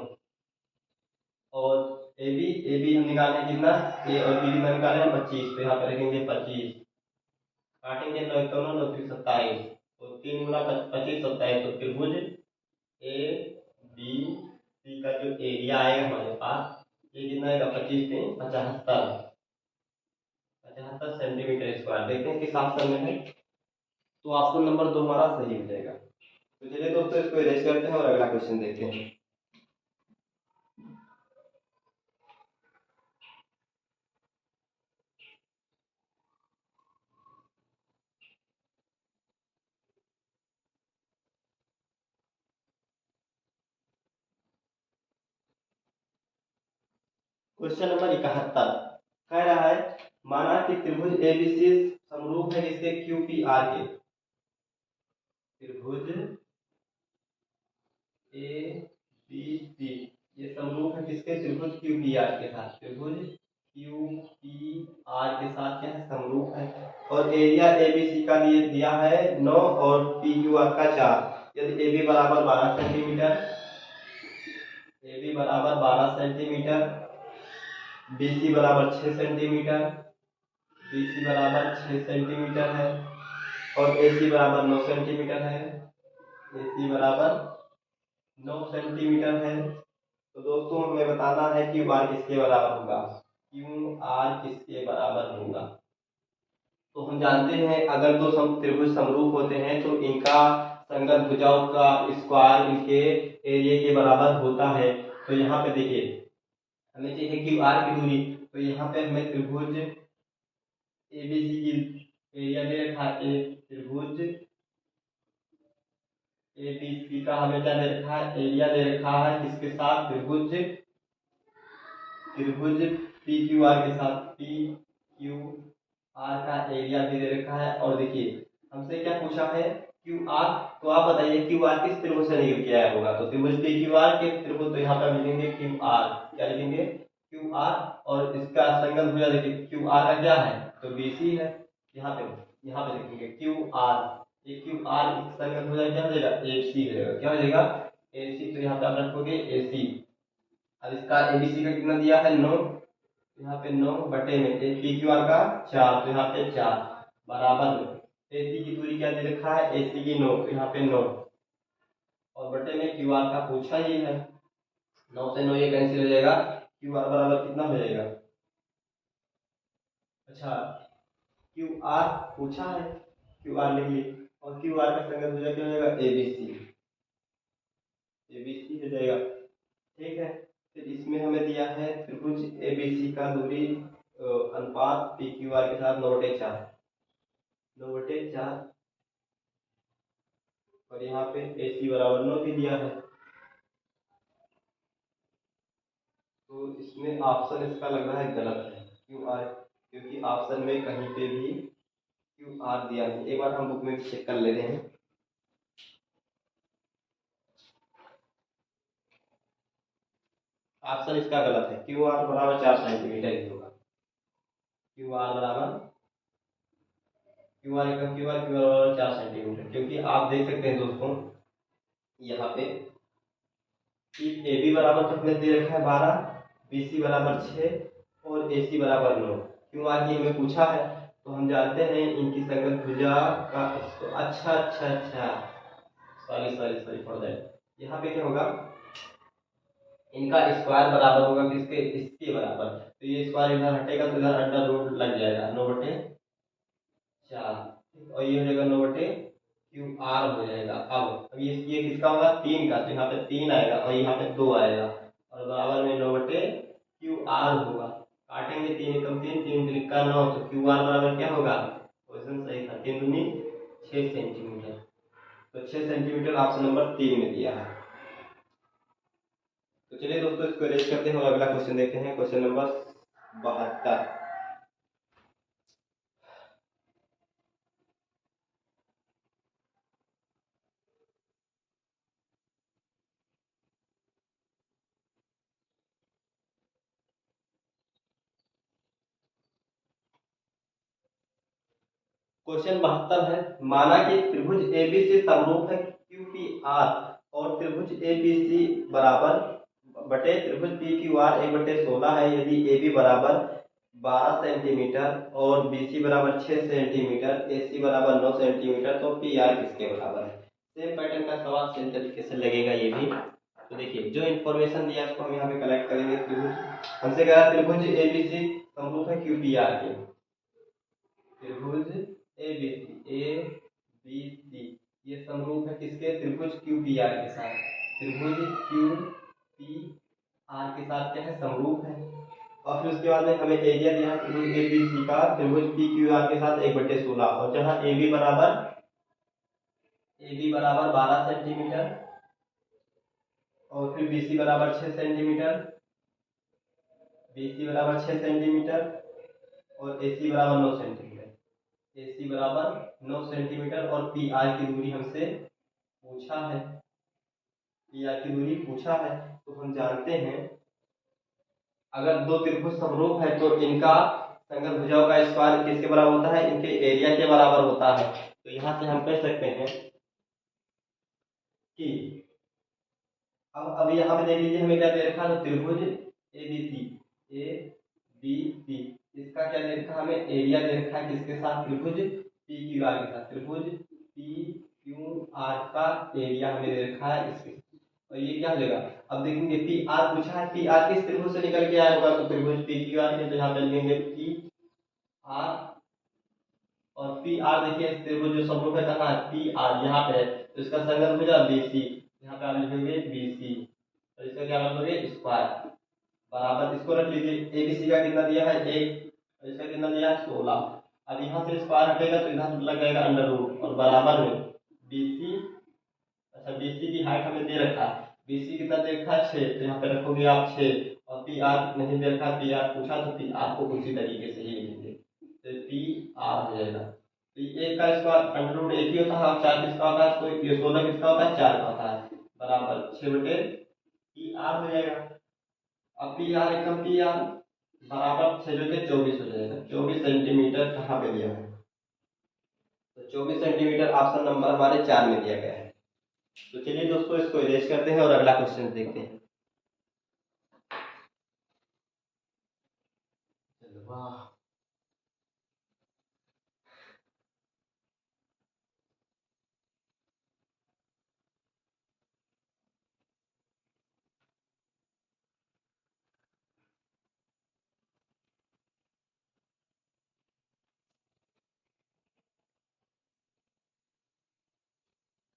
और ए बी हम निकाले कितना? ए और बी में निकाले 25, तो यहाँ पे रखेंगे 25। काटेंगे 9 9 9 27, तो 3 गुना 25 27। तो त्रिभुज ए बी सी का जो एरिया आएगा हमारे पास ये कितना आएगा? 25 3 75 सेंटीमीटर स्क्वायर। देखते हैं किस ऑप्शन में है। तो ऑप्शन नंबर 2 हमारा सही हो जाएगा। तो चलिए दोस्तों इसको इरेज करते हैं और अगला क्वेश्चन देखते हैं। क्वेश्चन नंबर 71 कह रहा है माना कि त्रिभुज एबीसी समरूप है इसके क्यूपीआर के। त्रिभुज ए बी सी ये समरूप है किसके? त्रिभुज क्यूपीआर के साथ। त्रिभुज क्यूपीआर के साथ क्या है? समरूप है। और एरिया एबीसी का दिया है 9 और पीक्यूआर का 4। यदि ए बी बराबर 12 सेंटीमीटर, ए बी बराबर 12 सेंटीमीटर, बी सी बराबर 6 सेंटीमीटर, बी सी बराबर 6 सेंटीमीटर है और ए सी बराबर 9 सेंटीमीटर है, ए सी बराबर 9 सेंटीमीटर है। तो दोस्तों हमें बताना है क्यू आर किसके बराबर होगा? क्यू आर किसके बराबर होगा? तो हम जानते हैं अगर दो त्रिभुज समरूप होते हैं तो इनका संगत भुजाओं का स्क्वायर इनके एरिया के बराबर होता है। तो यहाँ पे देखिए हमें चाहिए क्यू आर की दूरी, तो यहाँ पे हमें त्रिभुज एबीसी की एरिया दे रखा है। त्रिभुज एबीसी का हमें क्या दे रखा है? एरिया दे रखा है किसके साथ? त्रिभुज पी क्यू आर के साथ। पी क्यू आर का एरिया भी दे रखा है। और देखिए हमसे क्या पूछा है? Q R. तो आप बताइए क्यू आर किस त्रिभुज से निकल के आया होगा? तो त्रिभुज पी क्यू आर के त्रिभुज, तो यहाँ पर लिखेंगे क्यू आर। क्या लिखेंगे? Q R. और इसका संगत भुजा देखिए क्यू आर का क्या है? तो बीसी है। यहाँ पे लिखेंगे क्यू आर। ये क्यू आर संगत भुजा क्या हो जाएगा? ए सी हो जाएगा। क्या हो जाएगा? ए सी। तो यहाँ पे आप रखोगे ए सी। अब इसका एबीसी का कितना दिया है? 9। यहाँ पे 9 बटे में पी क्यू आर का 4, तो यहाँ पे 4 बराबर में एसी की दूरी क्या दे रखा है? एसी की 9, तो यहाँ पे 9 और बटे में क्यू आर का पूछा ही है। 9 से 9 ये कैंसिल हो जाएगा। क्यू आर बराबर कितना हो जाएगा? अच्छा क्यू आर पूछा है, क्यू आर लिख ली और क्यू आर का संगत भुजा क्या हो जाएगा? एबीसी। एबीसी हो जाएगा। ठीक है। फिर इसमें हमें दिया है त्रिभुज एबीसी का दूरी अनुपात पी क्यू आर के साथ 9/4, 9/4 और यहाँ पे ए सी बराबर 9 भी दिया है। तो इसमें ऑप्शन इसका लग रहा है गलत है क्यू आर, क्योंकि ऑप्शन में कहीं पे भी क्यू आर दिया नहीं। एक बार हम बुक में चेक कर लेते हैं। ऑप्शन इसका गलत है। क्यू आर बराबर 4 सेंटीमीटर ही होगा। क्यू आर बराबर क्यू आर बराबर 4 सेंटीमीटर, क्योंकि आप देख सकते हैं दोस्तों यहाँ पे ए बी बराबर कितने दे रखा है? 12, बी सी बराबर 6 और ए सी बराबर 9। क्यू आर की हमें पूछा है तो हम जानते हैं इनकी संगत भुजा का अच्छा अच्छा अच्छा, sorry sorry sorry for that. यहाँ पे क्या होगा, इनका स्क्वायर बराबर होगा किसके, इसके बराबर। तो ये स्क्वायर इधर हटेगा तो इधर अंडर रूट लग जाएगा, 9/4। और ये हो जाएगा 9/QR हो जाएगा। अब ये किसका होगा, 3 का, तो यहाँ पे 3 आएगा और यहाँ पे 2 आएगा और बराबर में 9/QR होगा। काटेंगे 3 एकम 3, 3 त्रिका 9, तो QR बराबर क्या होगा, क्वेश्चन सही था, 3 दूनी 6 सेंटीमीटर। तो 6 सेंटीमीटर ऑप्शन नंबर 3 में दिया है। तो चलिए दोस्तों इसको अरेंज करते हैं और अगला क्वेश्चन देखते हैं, क्वेश्चन नंबर 72। क्वेश्चन 72 है, माना कि त्रिभुज एबीसी समरूप है क्यूपीआर और त्रिभुज एबीसी बराबर बटे त्रिभुज पीक्यूआर 1/16 है। यदि एबी बराबर 12 सेंटीमीटर और बीसी बराबर 6 सेंटीमीटर, एसी बराबर 9 सेंटीमीटर, तो पीआर किसके बराबर है। सेम पैटर्न का सवाल सेम तरीके से लगेगा ये भी। तो देखिए जो इन्फॉर्मेशन दिया है उसको हम यहाँ पे कलेक्ट करेंगे। त्रिभुज हमसे कह रहा है त्रिभुज एबीसी समरूप है क्यूपीआर के, त्रिभुज ए बी सी ये समरूप है किसके, त्रिभुज क्यू पी आर के साथ। त्रिभुज क्यू पी आर के साथ क्या है, समरूप है। और फिर उसके बाद में हमें एरिया दिया है त्रिभुज ए बी सी का, त्रिभुज पी क्यू आर के साथ 1/16, और जहाँ ए बी बराबर 12 सेंटीमीटर और फिर बी सी बराबर 6 सेंटीमीटर, बी सी बराबर 6 सेंटीमीटर और ए सी बराबर 9 सेंटीमीटर। ए सी बराबर 9 सेंटीमीटर और पी आर की दूरी हमसे पूछा है, पी आर की दूरी पूछा है। तो हम जानते हैं अगर दो त्रिभुज समरूप है तो इनका संगत भुजाओं का स्क्वायर किसके बराबर होता है, इनके एरिया के बराबर होता है। तो यहाँ से हम कह सकते हैं कि अब यहाँ पे देख लीजिए हमें क्या दे रखा है, तो त्रिभुज ए बी सी इसका क्या दे रखा है, हमें एरिया दे रखा है किसके साथ, त्रिभुज पी क्यू आर के साथ। त्रिभुज पी क्यू आर का एरिया हमें दे रखा है इसके, और ये क्या हो जाएगा। अब देखेंगे पी आर पूछा है, पी आर किस त्रिभुज से निकल के आया होगा, तो त्रिभुज पी क्यू आर के, तो यहाँ पे लिखेंगे पी आर और पी आर। देखिए इस त्रिभुज जो समरूप है कहाँ है, पी आर यहाँ पे है, तो इसका संगत भुजा बी सी, यहाँ पे आप लिखेंगे बी सी और इसका क्या लिखोगे, स्क्वायर बराबर, इसको रख लीजिए। ए बी सी का कितना दिया है 1, और इसका कितना दिया है 16। अब यहाँ से स्क्वायर हटेगा तो इधर लग जाएगा अंडर रूट और बराबर में बी सी। अच्छा बीसी की हाइट हमें दे रखा है, बीसी कितना दे रखा है 6, तो यहाँ पे रखोगे आप 6, और पी आर नहीं दे रखा, पी आर पूछा तो पी आर को उसी तरीके से ही लिखेंगे, तो पी आर हो जाएगा। तो एक का स्क्वायर अंडर रूट एक ही होता है और 4 किसका होता है, तो ये 16 किसका होता है, 4 का होता है, बराबर 6/पी आर हो जाएगा। अब पी आर एकदम पी आर बराबर 6/24 हो जाएगा। 24 सेंटीमीटर कहाँ पे दिया है, तो 24 सेंटीमीटर ऑप्शन नंबर हमारे 4 में दिया गया है। तो चलिए दोस्तों इसको इरेज करते हैं और अगला क्वेश्चन देखते हैं। चलो वाह,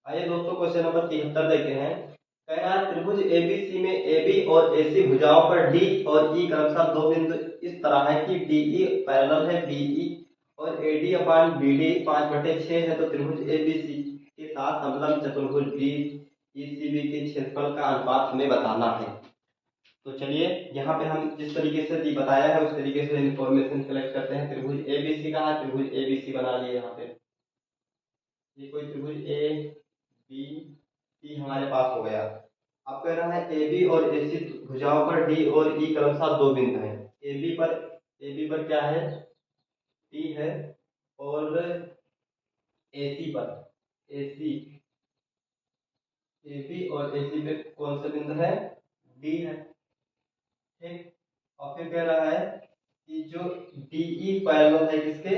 आइए दोस्तों क्वेश्चन नंबर 73 देखते हैं। कह रहा है त्रिभुज एबीसी में एबी और एसी भुजाओं पर डी और ई क्रमशः दो बिंदु इस तरह है कि डीई पैरेलल है बीई और एडी अपान बीडी 5/6 है। तो त्रिभुज एबीसी के साथ समतल चतुर्भुज डी ईसीबी के क्षेत्रफल का अनुपात हमें बताना है। तो चलिए यहाँ पे हम जिस तरीके से बताया है उस तरीके से इंफॉर्मेशन कलेक्ट करते हैं। त्रिभुज एबीसी का है, त्रिभुज एबीसी बना लिए यहाँ पे, ये कोई त्रिभुज ए बी सी हमारे पास हो गया। अब कह रहा है ए बी और ए सी भुजाओं पर डी और ई क्रमशः दो बिंदु हैं। ए बी पर क्या है, डी है, और ए सी पर ए सी ए बी और ए सी पे कौन सा बिंदु है, डी है, ठीक। और फिर कह रहा है कि जो डी ई पैरेलल है किसके,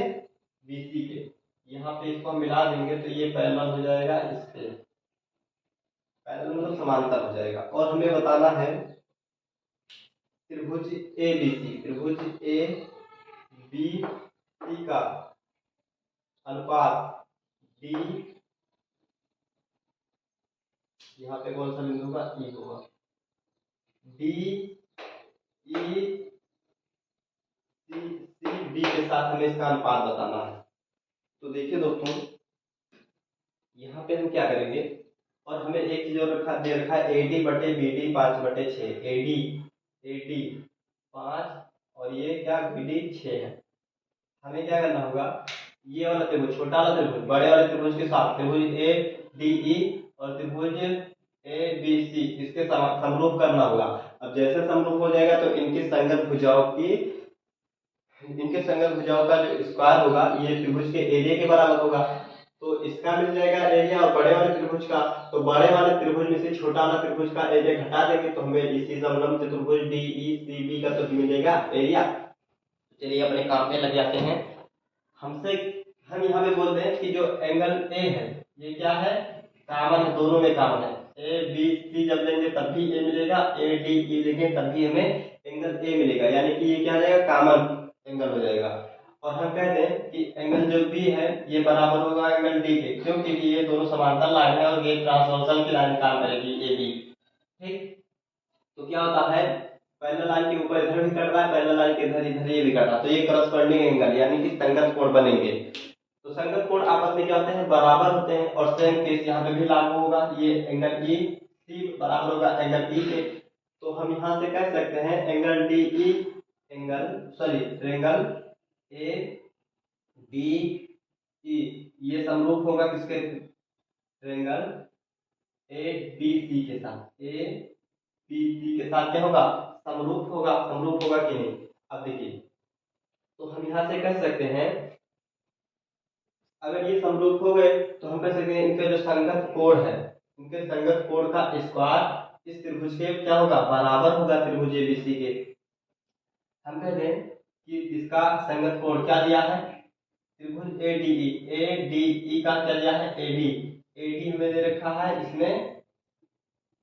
BC के, यहाँ पे इसको हम मिला देंगे तो ये पैरेलल हो जाएगा इससे, पैरेलल मतलब समांतर हो जाएगा। और हमें बताना है त्रिभुज ABC, त्रिभुज ABC का अनुपात D, यहाँ पे कौन सा बिंदु होगा, E होगा, DECB के साथ हमें इसका अनुपात बताना है। तो देखिए दोस्तों, यहाँ पे हम क्या करेंगे, और हमें एक चीज और दे रखा है AD बटे BD 5/6, AD 5 और ये क्या BD 6 है। हमें क्या करना होगा, ये वाला त्रिभुज, छोटा वाला त्रिभुज बड़े वाले त्रिभुज के साथ, त्रिभुज ADE और त्रिभुज ABC इसके समरूप करना होगा। अब जैसे समरूप हो जाएगा तो इनकी संगत भुजाओं का जो स्क्वायर होगा ये त्रिभुज के एरिया के बराबर होगा। तो इसका मिल जाएगा एरिया, और बड़े वाले त्रिभुज का, तो बड़े वाले त्रिभुज में से छोटा वाला त्रिभुज का एरिया घटा देंगे तो हमें इसी समलंब चतुर्भुज DECB का तो मिलेगा एरिया। चलिए अपने काम पे लग जाते हैं। हम यहाँ पे बोलते हैं कि जो एंगल ए है ये क्या है, कॉमन है, दोनों में कॉमन है। ABC जब लेंगे तब भी ए मिलेगा, ADE लेंगे तब भी हमें एंगल ए मिलेगा, यानी कि ये क्या हो जाएगा, कॉमन एंगल हो जाएगा। और हम कहते हैं कि एंगल जो बी है ये बराबर होगा एंगल डी के, क्यों, क्योंकि ये दोनों समांतर लाइन है और ये ट्रांसवर्सल की लाइन काम करेगी AB। ठीक, तो क्या होता है, पैरेलल लाइन के ऊपर इधर भी कट रहा है, पैरेलल लाइन के इधर ये भी कट रहा है, तो ये करस्पॉन्डिंग एंगल यानी कि संगत कोण बनेंगे। तो संगत कोण आपस में क्या होते हैं, बराबर होते हैं। और सेम केस यहाँ पे भी लागू होगा, ये एंगल EC बराबर होगा एंगल E के। तो हम यहाँ से कह सकते हैं एंगल DE ट्रायंगल ADE ये समरूप होगा किसके, ट्रायंगल ABC के साथ, ABC के साथ क्या होगा, समरूप होगा। समरूप होगा कि नहीं, अब देखिए, तो हम यहाँ से कह सकते हैं अगर ये समरूप हो गए तो हम कह सकते हैं इनके जो संगत कोण है, इनके संगत कोण का स्क्वायर इस त्रिभुज के क्या होगा, बराबर होगा त्रिभुज ABC के। हम कहते हैं कि इसका संगत कोण क्या दिया है, त्रिभुज ADE का क्या दिया है, AD हमें दे रखा है इसमें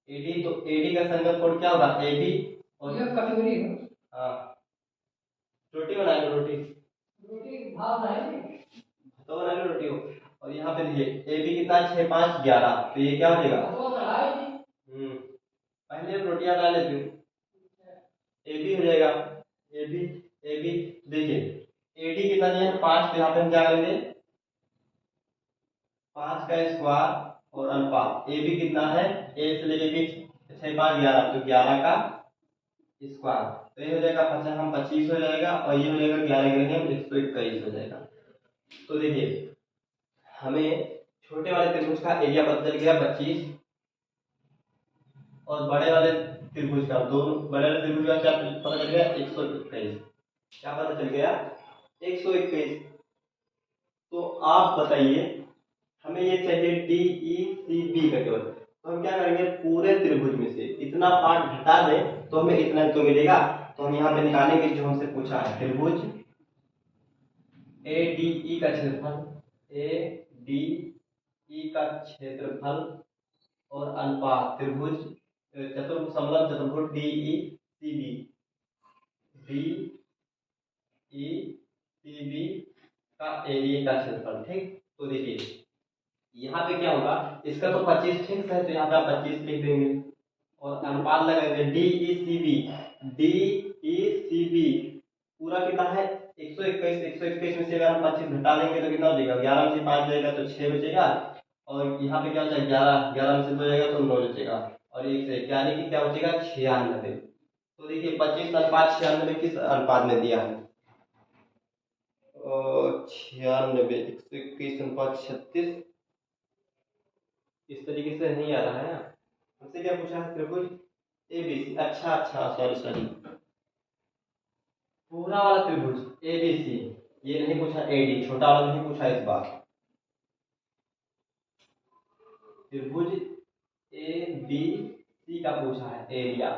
AD, तो AD का संगत कोण क्या होगा AB। और ये कटोरी है, हाँ रोटी बना लो, रोटी भाव बनाएंगे तो बना लो रोटी हो। और यहाँ पे देखिए AB कितना, 6 5 11, तो ये क्या हो जाएगा, पहले रोटियां बना लेती हूँ, AB हो जाएगा, AB देखिए AD कितना दिया है 5, तो यहाँ पे हम क्या करेंगे 5 का स्क्वायर और अनुपात, AB कितना है, A से लेके B 6 5 11, तो 11 का स्क्वायर, तो ये हो जाएगा 50, हम 25 हो जाएगा, और ये हो जाएगा 11 करेंगे हम 121 हो जाएगा। तो देखिए हमें छोटे वाले त्रिभुज का एरिया पता चल गया 25, और बड़े वाले त्रिभुज का, दोनों बड़े वाले त्रिभुज का क्या पता चल गया, 121, क्या पता चल गया, 121। तो आप बताइए, हमें ये चाहिए DECB का केवल, तो हम क्या करेंगे, पूरे त्रिभुज में से इतना पार्ट घटा दें तो हमें इतना तो मिलेगा। तो हम यहाँ पे निकालेंगे जो हमसे पूछा है, त्रिभुज ADE का क्षेत्रफल, ADE का क्षेत्रफल और अनुपात त्रिभुज समलंब चतुर्भुज DECB का एरिया का क्षेत्रफल। ठीक, तो देखिए यहाँ पे क्या होगा, इसका तो 25 फिक्स है, तो यहाँ पे आप 25 लिख देंगे और अनुपात लगाएंगे DECB पूरा कितना है 121 में से अगर हम 25 घटा देंगे तो कितना हो जाएगा, 11 में से 5 जाएगा तो 6 बचेगा, और यहाँ पे क्या बचेगा 11 में से 2 जाएगा तो 9 बचेगा, और 1 से यानी कि क्या बचेगा 96। तो देखिए 25 अनुपात 96 किस अनुपात में दिया है, 96 121 अनुपात 36, इस तरीके से नहीं आ रहा है। हमसे क्या पूछा है, त्रिभुज ABC, अच्छा सॉरी पूरा वाला त्रिभुज ABC, ये नहीं पूछा AD, छोटा वाला नहीं पूछा इस बार। त्रिभुज ABC का पूछा है एरिया,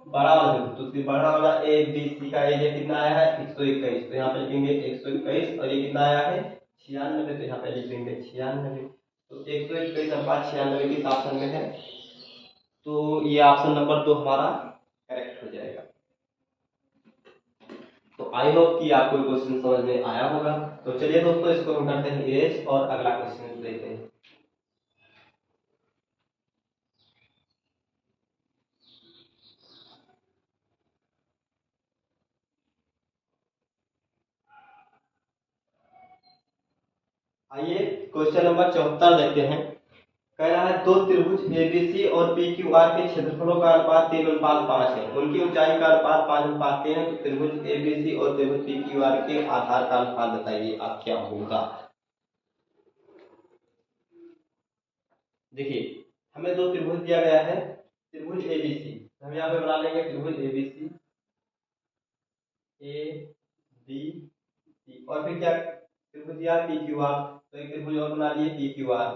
बड़ा वाला त्रिभुज, तो बड़ा वाला ABC का एरिया कितना आया है 121, तो यहाँ पे लिखेंगे 121, और ये कितना आया है 96, तो यहाँ पे लिख देंगे 96। तो 121/96 किस ऑप्शन में है? तो ये ऑप्शन नंबर 2 हमारा करेक्ट हो जाएगा। तो आई होप कि आपको क्वेश्चन समझ में आया होगा। तो चलिए दोस्तों, इसको हम करते हैं इरेज और अगला क्वेश्चन देखते हैं। आइए क्वेश्चन नंबर 74 देखते हैं। कह रहा है दो त्रिभुज एबीसी और पी क्यू आर के क्षेत्रफलों का अनुपात 3:5 है, उनकी ऊंचाई का अनुपात 5:3 है। तो त्रिभुज एबीसी और त्रिभुज पी क्यू आर के आधार का अनुपात बताइए आप क्या होगा। देखिए, हमें दो त्रिभुज दिया गया है, त्रिभुज एबीसी, हम यहाँ पे बना लेंगे त्रिभुज एबीसी, ए बी सी, और फिर क्या त्रिभुज दिया पी क्यू आर, तो एक त्रिभुज और बना लिए P Q R,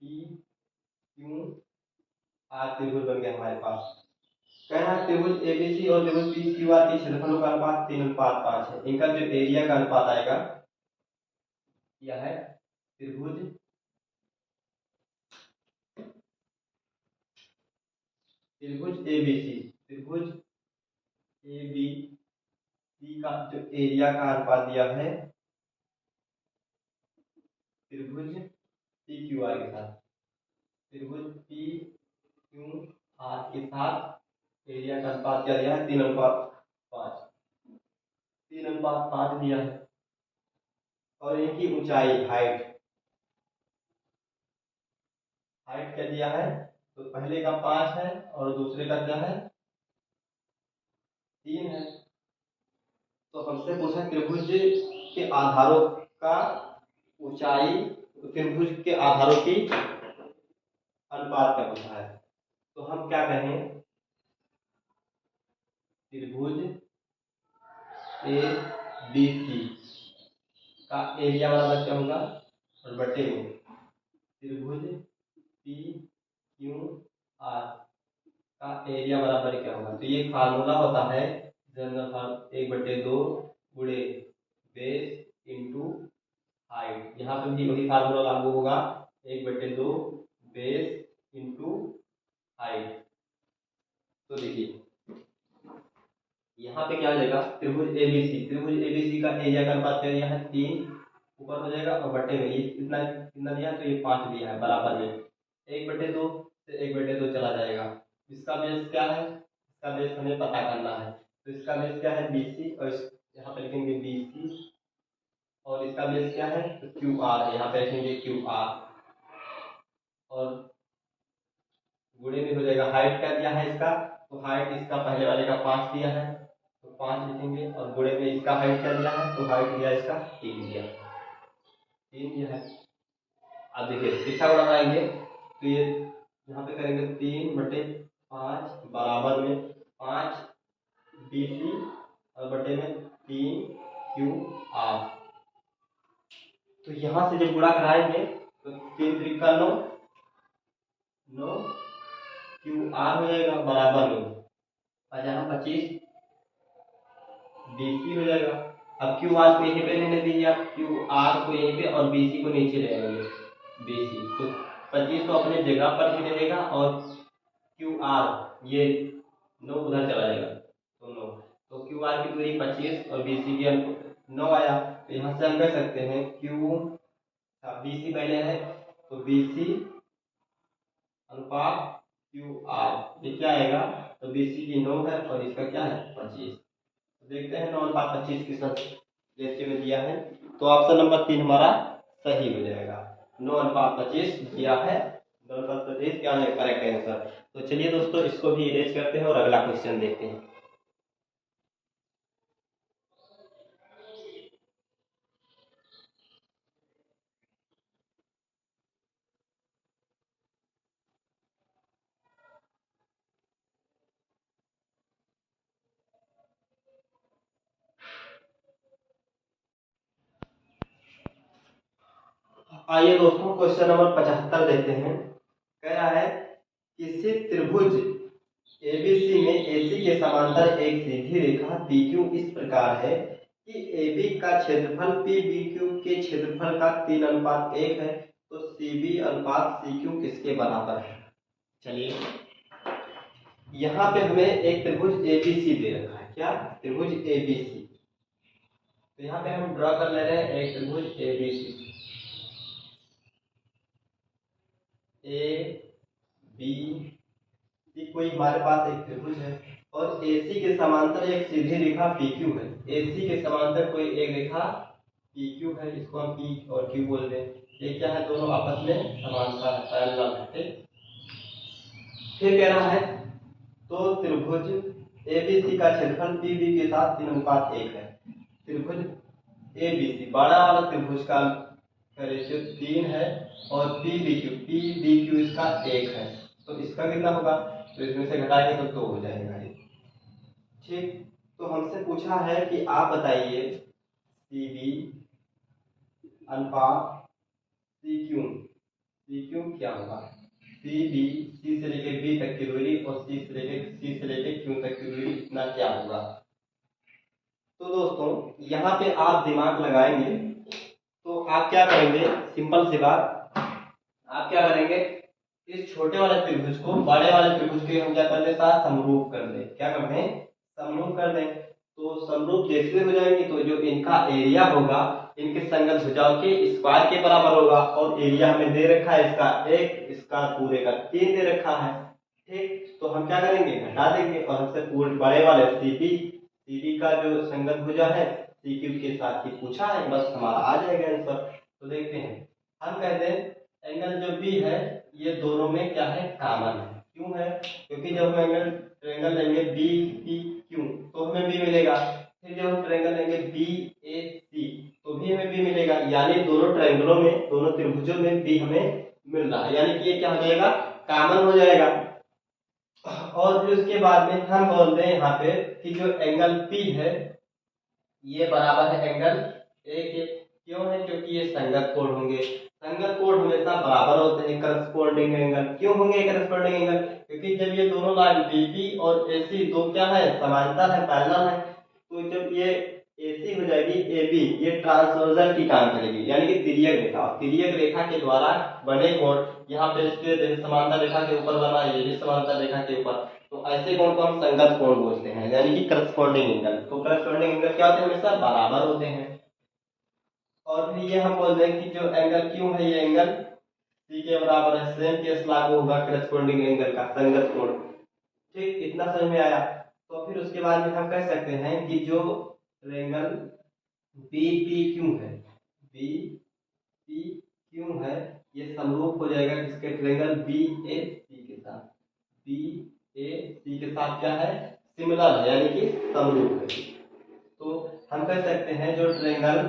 P Q R त्रिभुज बन गया हमारे पास। कह रहा है त्रिभुज एबीसी और त्रिभुज पी क्यू आर के क्षेत्रफलों का अनुपात 3:5 है। इनका जो एरिया का अनुपात आएगा यह है त्रिभुज एबीसी, त्रिभुज एबीसी का जो एरिया का अनुपात दिया है त्रिभुज पी क्यू आर के साथ, त्रिभुज पी क्यू आर के साथ एरिया का अनुपात क्या दिया है? 3:5, 3:5 दिया है। और इनकी ऊंचाई हाइट क्या दिया है? तो पहले का 5 है और दूसरे का क्या है? 3 है। तो हमसे पूछा त्रिभुज के आधारों का ऊंचाई, त्रिभुज के आधारों की अनुपात का पूछा है। तो हम क्या कहें? त्रिभुज ए बी सी का एरिया बराबर क्या होगा? और बटे में त्रिभुज पी क्यू आर का एरिया बराबर क्या होगा? तो ये फार्मूला होता है जनरल फार्मूला 1/2 गुणे बेस इंटू हाइट। यहाँ पर भी वही फार्मूला लागू होगा, 1/2 बेस इंटू हाइट। तो देखिए यहाँ पे क्या हो जाएगा? त्रिभुज एबीसी का एरिया का अनुपात क्या दिया है? 3 ऊपर हो जाएगा और बटे में ये कितना कितना दिया है? तो ये 5 दिया है बराबर में 1/2 से 1/2 चला जाएगा। इसका बेस क्या है? इसका बेस हमें पता करना है। तो इसका बेस क्या है? बीसी, और यहाँ पे लिखेंगे बीसी, और इसका बेस क्या है? तो क्यू आर है, यहाँ पे लिखेंगे क्यू आर, और गुणे में हो जाएगा हाइट क्या दिया है इसका? तो हाइट इसका पहले वाले का 5 दिया है, तो 5 लिखेंगे, और गुणे में इसका हाइट क्या दिया है? तो हाइट दिया इसका 3 दिया, 3 दिया है। अब देखिए पीछा गुणा बनाएंगे, तो ये यहाँ पे करेंगे 3/5 बराबर में 5 बीसी और बटे में 3 क्यू आर। तो यहाँ से जब गुणा कराएंगे तो 3 त्रिका 9 क्यू आर हो जाएगा बराबर में, और यहाँ 25 बीसी हो जाएगा। अब क्यू आर को यहीं पे लेने दीजिए आप, क्यू आर को यहीं पे और बीसी को नीचे ले आएंगे, बीसी तो 25 तो अपने जगह पर ही रहेगा, और क्यू आर ये 9 उधर चला जाएगा, तो 9, तो क्यू आर की दूरी 25 और बीसी की 9 आया। तो यहाँ से हम कह सकते हैं क्यू बीसी पहले है, तो बीसी अनुपात क्यू आर ये क्या आएगा? तो बीसी की 9 है और इसका क्या है? 25। देखते हैं 9:25 किस रेशियो में दिया है। तो ऑप्शन नंबर 3 हमारा सही हो जाएगा, 9:25 दिया है, 9:25 क्या है करेक्ट आंसर। तो चलिए दोस्तों, इसको भी इरेज करते हैं और अगला क्वेश्चन देखते हैं। आइए दोस्तों, क्वेश्चन नंबर 75 देखते हैं। कह रहा है किसी त्रिभुज एबीसी में एसी के समांतर एक सीधी रेखा पीक्यू इस प्रकार है कि ए बी का क्षेत्रफल पी बी क्यू के क्षेत्रफल का 3:1 है, तो सी बी अनुपात सी क्यू किसके बराबर है। चलिए, यहाँ पे हमें एक त्रिभुज एबीसी दे रखा है। क्या? त्रिभुज एबीसी। तो यहाँ पे हम ड्रॉ कर ले रहे हैं एक त्रिभुज एबीसी। ए बी सी कोई हमारे पास एक त्रिभुज है और AC के समांतर एक सीधी रेखा PQ है। AC के समांतर कोई एक रेखा PQ है, इसको हम P और Q बोल दें। ये क्या है? दोनों आपस में समांतर है, पैरेलल है। ठीक, फिर कह रहा है तो त्रिभुज ABC का क्षेत्रफल PB के साथ 3:1 है। त्रिभुज ABC बड़ा वाला त्रिभुज का रेशियो 3 है और PBQ इसका 1 है, तो इसका कितना होगा? तो इसमें से घटाएंगे तो 2 हो जाएगा ये। ठीक, तो हमसे पूछा है कि आप बताइए CB अनुपात CQ क्या होगा। CB C से लेके B तक की दूरी और C से लेके Q तक की दूरी, इतना क्या होगा। तो दोस्तों यहाँ पे आप दिमाग लगाएंगे तो आप क्या करेंगे, सिंपल सी बात, आप क्या करेंगे, इस छोटे वाले त्रिभुज को बड़े वाले त्रिभुज के हम क्या कर दें, साथ समरूप कर दें। क्या कर दें? समरूप कर दें। तो समरूप जैसे हो जाएंगे तो जो इनका एरिया होगा इनके संगत भुजाओं के स्क्वायर के बराबर होगा, और एरिया हमें दे रखा है इसका 1, इसका पूरे का 3 दे रखा है। ठीक, तो हम क्या करेंगे, घटा देंगे और हमसे पूरे बड़े वाले सीबी का जो संगत भुजा है सीक्यू के साथ ही पूछा है, बस हमारा आ जाएगा आंसर। तो देखते हैं, हम कहते हैं एंगल जो बी है ये दोनों में क्या है, कॉमन है। क्यों है? क्योंकि जब हम ट्रायंगल लेंगे बी पी क्यू तो हमें बी मिलेगा, फिर जब हम ट्रायंगल लेंगे बी ए सी तो भी हमें बी मिलेगा, यानी दोनों ट्रायंगलों में, दोनों त्रिभुजों में बी हमें मिल रहा है, यानी कि ये क्या हो जाएगा, कॉमन हो जाएगा। और फिर उसके बाद में हम बोलते हैं यहाँ पे कि जो एंगल पी है ये बराबर है एंगल ए के। क्यों है? क्योंकि ये संगत कोण होंगे, संगत कोण हमेशा बराबर होते हैं, करस्पॉन्डिंग एंगल। क्यों होंगे करस्पॉन्डिंग एंगल? क्योंकि जब ये दोनों लाइन बीपी और एसी दो क्या है, समांतर है, पैरेलल है, तो जब ये एसी हो जाएगी एबी, ये ट्रांसवर्सल की काम करेगी, यानी कि तिर्यक रेखा, तिर्यक रेखा के द्वारा बने कोण, यहाँ पे इसके समांतर रेखा के ऊपर बना, ये भी समांतर रेखा के ऊपर, तो ऐसे कोण को हम संगत कोण बोलते हैं, यानी कि करस्पॉन्डिंग एंगल। तो करस्पॉन्डिंग एंगल क्या होते हैं, हमेशा बराबर होते हैं। और फिर ये हम बोलते हैं कि जो एंगल क्यू है ये एंगल सी के बराबर है, सेम केस लागू होगा करस्पॉन्डिंग एंगल का, संगत कोण। ठीक, इतना समझ में आया। तो फिर उसके बाद में हम कह सकते हैं कि जो एंगल बी पी क्यू है, बी पी क्यू है, ये समरूप हो जाएगा किसके, ट्रायंगल बी ए सी के साथ। बी ए सी के साथ क्या है, सिमिलर है, यानी कि समरूप है। तो हम कह सकते हैं जो ट्रायंगल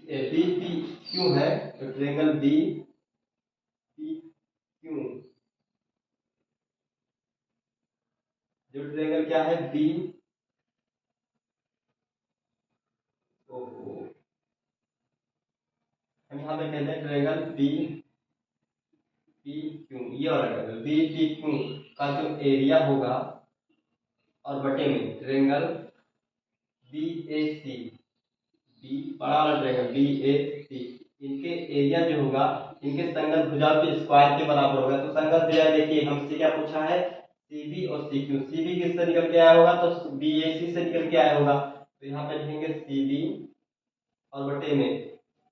बी पी क्यू है, तो ट्रायंगल बी पी क्यू, जो ट्रायंगल क्या है बी, हम यहाँ पे कहते हैं ट्रायंगल बी पी क्यू, ये वाला ट्रायंगल बी पी क्यू का जो एरिया होगा और बटे में ट्रायंगल बी ए सी, बी बड़ा वाला ट्रायंगल बी ए सी, इनके एरिया जो होगा इनके संगत भुजाओं के स्क्वायर के बराबर होगा। तो संगत भुजा देखिए हमसे क्या पूछा है, सीबी और सीक्यू, सीबी किससे निकल के आया होगा, तो बीएसी से निकल के आया होगा, तो यहाँ पे लिखेंगे सीबी और बटे में,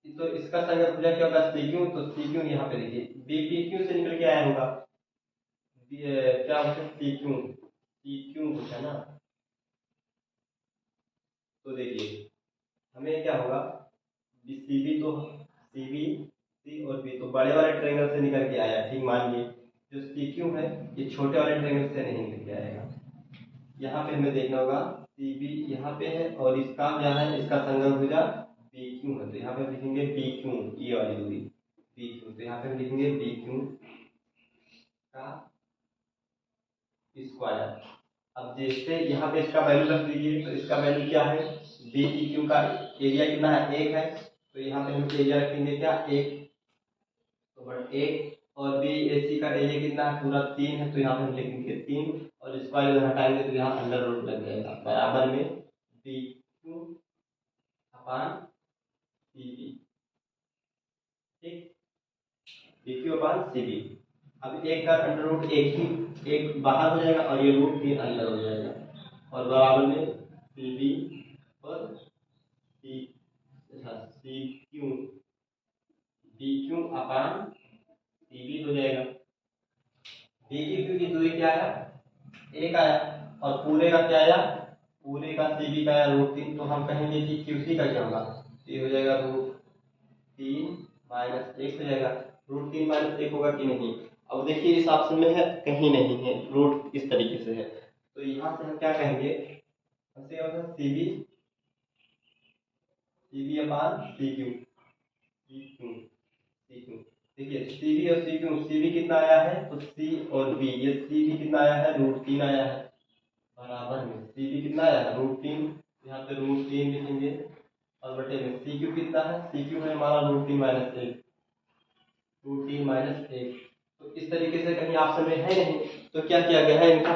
तो इसका संगत भुजा क्या होगा, सीक्यू, तो सीक्यू यहाँ पे देखिए बीपीक्यू से निकल के आया होगा, क्या होगा सीक्यू, सीक्यू पूछा ना, तो देखिए हमें क्या होगा, सीबी तो सीबी सी और बी तो बड़े वाले ट्रायंगल से निकल के आया, ठीक मानिए। जो सीक्यू है ये छोटे वाले ट्रायंगल से नहीं निकल के आएगा, यहाँ पे हमें देखना होगा सीबी यहाँ पे है और इसका क्या है, इसका संगत भुजा बीक्यू है, तो यहाँ पे लिखेंगे बीक्यू, ये वाली दूरी बीक्यू, तो यहाँ पे हम लिखेंगे बीक्यू का स्क्वायर। अब जैसे यहाँ पे इसका वैल्यू रख दीजिए, तो इसका वैल्यू क्या है, बी पी क्यू का एरिया कितना है, 1 है, तो यहाँ पे हम एरिया रखेंगे क्या, 1, तो बट 1, और बी ए सी का एरिया कितना है, पूरा 3 है, तो यहाँ पे हम लिखेंगे 3, और स्क्वायर हटाएंगे तो यहाँ अंडर रूट लग जाएगा, बराबर में बी क्यू अपान सी बी, ठीक, डी क्यू अपान सी बी। अब एक का अंडर रूट एक ही एक बाहर हो जाएगा और ये रूट 3 अंदर हो जाएगा और बराबर में सी बी और सी सी क्यू डी क्यू अपान सी बी हो जाएगा। डी की क्यू की दूरी क्या आया, एक आया, और पूरे का क्या आया, पूरे का सी बी का आया √3। तो हम कहेंगे कि क्यू सी का क्या होगा, ये हो जाएगा √3 - 1 हो जाएगा। √3 - 1 होगा कि नहीं, अब देखिए इस ऑप्शन में है, कहीं नहीं है, रूट इस तरीके से है। तो यहाँ से हम क्या कहेंगे, सी बी अपान सी क्यू, देखिए सी बी और सी क्यू, सी बी कितना आया है तो सी और बी, ये सी बी कितना आया है √3 आया है, बराबर में सी बी कितना आया है √3, यहाँ पे √3 लिखेंगे और बटे में सी क्यू कितना है, सी क्यू है हमारा √3 - 1, √3 - 1। तो इस तरीके से कहीं ऑप्शन में है नहीं, तो क्या किया गया है, इनका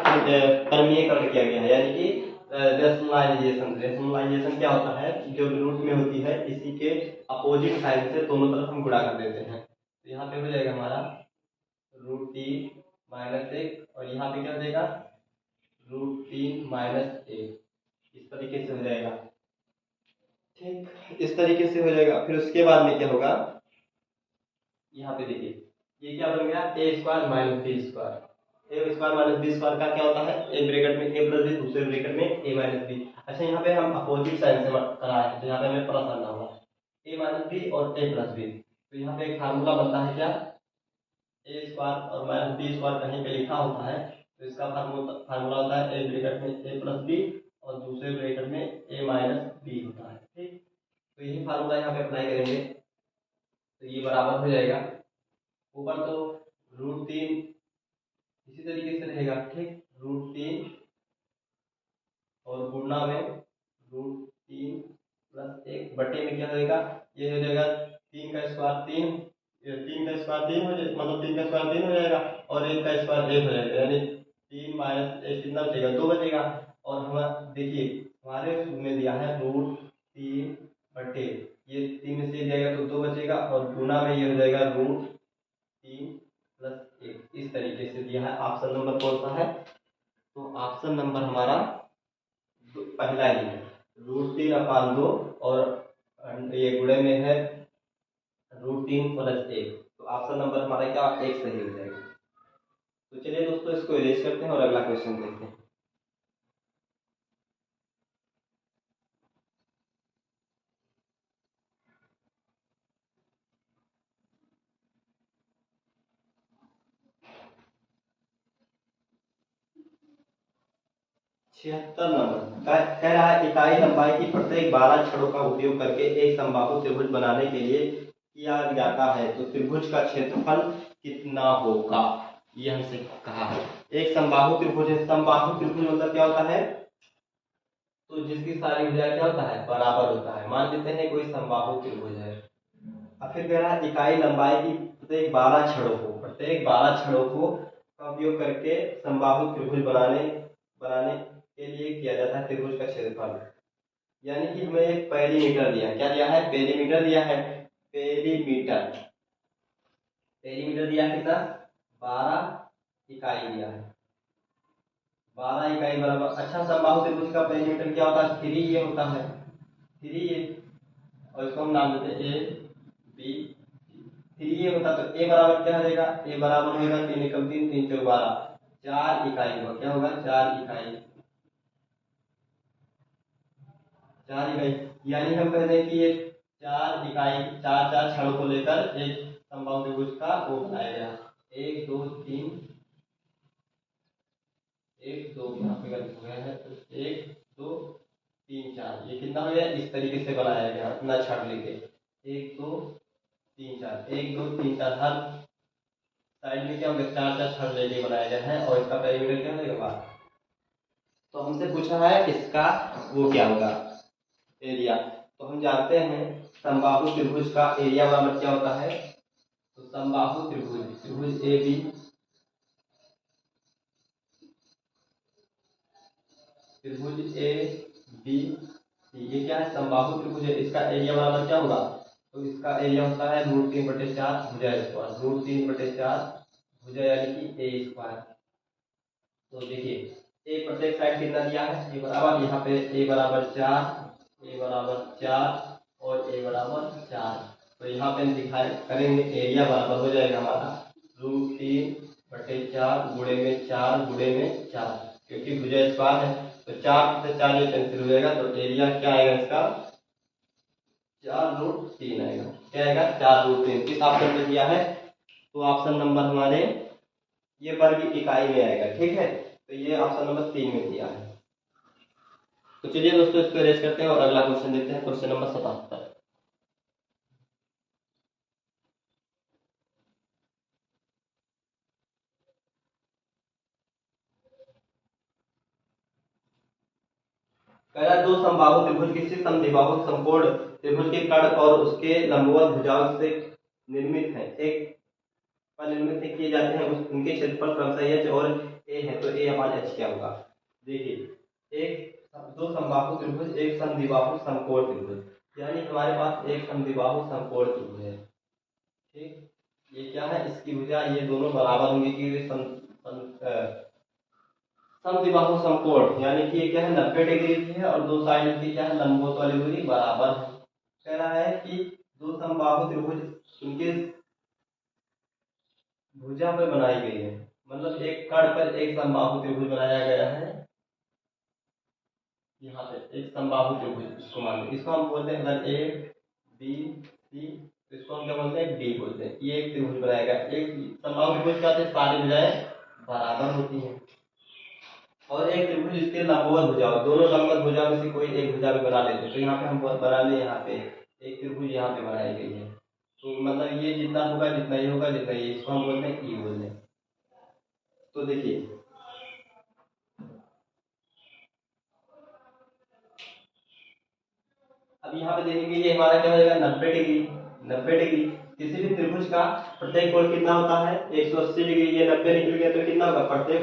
परमीयकरण किया गया है, यानी कि रेशनलाइजेशन। रेशनलाइजेशन क्या होता है, जो रूट में होती है इसी के अपोजिट साइड से दोनों तरफ हम गुणा कर देते हैं। तो यहाँ पे हो जाएगा हमारा √3 - 1 और यहाँ पे क्या हो जाएगा √3 - 1, इस तरीके से हो जाएगा, ठीक, इस तरीके से हो जाएगा। फिर उसके बाद में क्या होगा, यहाँ पे देखिए ये क्या बन गया, a² - b²। a² - b² का क्या होता है, एक ब्रैकेट में a + b, दूसरे ब्रैकेट में a - b। अच्छा यहाँ पे हम अपोजिट साइन से कराए हैं तो यहाँ पे हमें प्लस आना होगा, a - b और a + b। तो यहाँ पे एक फार्मूला बनता है क्या, a² और -b² कहीं पे लिखा होता है तो इसका फार्मूला होता है, एक ब्रैकेट में a + b और दूसरे ब्रैकेट में a - b होता है, ठीक। तो यही फार्मूला यहाँ पे अप्लाई करेंगे तो ये बराबर हो जाएगा, ऊपर तो √3 इसी तरीके से रहेगा, ठीक, √3 और गुणा में √3 + 1 बटे में क्या होगा, ये हो जाएगा 3 का स्क्वायर 3, ये 3 का स्क्वायर 3 हो जाएगा, मतलब 3 का स्क्वायर 3 हो जाएगा और 1 का स्क्वायर 1 हो जाएगा, यानी 3 - 1 कितना बचेगा, 2 बचेगा। और हम देखिए हमारे में दिया है √3 बटे, ये 3 में से जाएगा तो 2 बचेगा और गुणा में ये हो जाएगा √3 + 1, इस तरीके से दिया है। ऑप्शन नंबर कौन सा है, तो ऑप्शन नंबर हमारा पहला ही है, √3/2 और ये गुणे में है √3 + 1। तो ऑप्शन नंबर हमारा क्या, 1 सही हो जाएगा। तो चलिए दोस्तों इसको इरेज करते हैं और अगला क्वेश्चन देखते हैं। छिहत्तर नंबर कह रहा है, इकाई लंबाई की प्रत्येक 12 छड़ों का उपयोग करके एक समबाहु त्रिभुज बनाने के लिए किया जाता है, तो त्रिभुज का क्षेत्रफल कितना होगा, ये हमसे कहा है। एक समबाहु त्रिभुज है, समबाहु त्रिभुज मतलब क्या होता है, तो जिसकी सारी भुजाएं क्या होता है, बराबर होता है। मान लेते हैं कोई समबाहु त्रिभुज है, और फिर कह रहा है इकाई लंबाई की प्रत्येक 12 छड़ों को का उपयोग करके समबाहु त्रिभुज बनाने बनाने के लिए किया जाता है त्रिभुज का क्षेत्रफल, यानी कि हमें एक पेरीमीटर दिया है, क्या दिया है, पेरीमीटर दिया है, पेरीमीटर पेरीमीटर दिया है कितना, 12 इकाई दिया है, 12 इकाई बराबर। अच्छा समबाहु त्रिभुज का पेरीमीटर क्या होता है, 3a होता है, 3a, और इसको हम नाम देते हैं a b। 3a होता तो a बराबर क्या हो जाएगा, a बराबर होगा 3 एकम 3, 3 चौक 12, 4 इकाई होगा, क्या होगा 4 इकाई, 4 इकाई, यानी हम कहते हैं कि ये 4 इकाई 4 छड़ों को लेकर एक समबाहु त्रिभुज का वो बनाया गया, 1 2 3 1 2 यहाँ पे गलत हो गया है, तो 1 2 3 4, ये कितना हो गया, इस तरीके से बनाया गया इतना छड़ लेके, 1 2 3 4, 1 2 3 4, हर साइड में क्या होगा, 4 छड़ लेके बनाया गया है और इसका पेरीमीटर क्या होगा 12। तो हमसे पूछा है इसका वो क्या होगा, एरिया। तो हम जानते हैं समबाहु त्रिभुज का एरिया बराबर क्या होता है, तो समबाहु त्रिभुज त्रिभुज ए बी, त्रिभुज ए बी ये क्या है, समबाहु त्रिभुज है। इसका एरिया बराबर क्या होगा, तो इसका एरिया होता है √3/4 भुजा स्क्वायर, √3/4 भुजा यानी कि ए स्क्वायर। तो देखिए ए प्रत्येक साइड कितना दिया है, ए बराबर, यहाँ पे ए बराबर 4, ए बराबर 4 और ए बराबर 4। तो यहाँ पे हम दिखाए करेंगे, एरिया बराबर हो जाएगा हमारा √3/4 गुणे में 4 गुणे में 4, क्योंकि भुजा स्क्वायर है तो 4 से 4 ये कैंसिल हो जाएगा। तो एरिया क्या आएगा इसका, 4√3 आएगा। क्या आएगा, 4√3। किस ऑप्शन में दिया है, तो ऑप्शन नंबर हमारे ये वर्ग इकाई में आएगा। ठीक है, तो ये ऑप्शन नंबर 3 में दिया है। तो चलिए दोस्तों इसको रेस करते हैं और अगला क्वेश्चन देखते हैं, क्वेश्चन नंबर 77। पहला, दो समबाहु त्रिभुज किसी समद्विबाहु समकोण त्रिभुज के कर्ण और उसके लंबवत भुजाओं से निर्मित है, एक पर निर्मित किए जाते हैं, उनके क्षेत्रफल क्रमशः h और a है, तो a/h क्या होगा। देखिए दो समबाहु त्रिभुज, एक समद्विबाहु समकोण त्रिभुज, यानी हमारे पास एक समद्विबाहु समकोण त्रिभुज है। ठीक, ये क्या है, इसकी भुजा ये दोनों बराबर होंगी कि समद्विबाहु समकोण, यानी कि ये क्या है 90 डिग्री की है और दो साइड की क्या है लंबवत वाली दूरी बराबर है। कह रहा है कि दो समबाहु त्रिभुज उनके भुजा पर बनाई गई है, मतलब एक कर्ण पर एक समबाहु त्रिभुज बनाया गया है। यहाँ पे एक समबाहु त्रिभुज इसको मानते, इसको हम बोलते हैं अगर ए बी सी, तो इसको हम क्या बोलते हैं, डी बोलते हैं। ये एक त्रिभुज बनाया गया, एक समबाहु त्रिभुज क्या होते हैं, सारी भुजाएं बराबर होती हैं। और एक त्रिभुज इसके लंबवत भुजा, दोनों लंबवत भुजा में से कोई एक भुजा भी बना लेते हैं। तो यहाँ पे हम बना ले, यहाँ पे एक त्रिभुज यहाँ पे बनाई गई है, तो मतलब ये जितना होगा जितना ये होगा जितना ये, इसको हम बोलते हैं ई बोलते हैं। तो देखिए अब यहाँ पे देखेंगे ये हमारा क्या हो जाएगा 90 डिग्री, 90 डिग्री। किसी भी त्रिभुज का प्रत्येक कोण कितना होता है 180 डिग्री, ये 90 निकल गया तो कितना होगा, प्रत्येक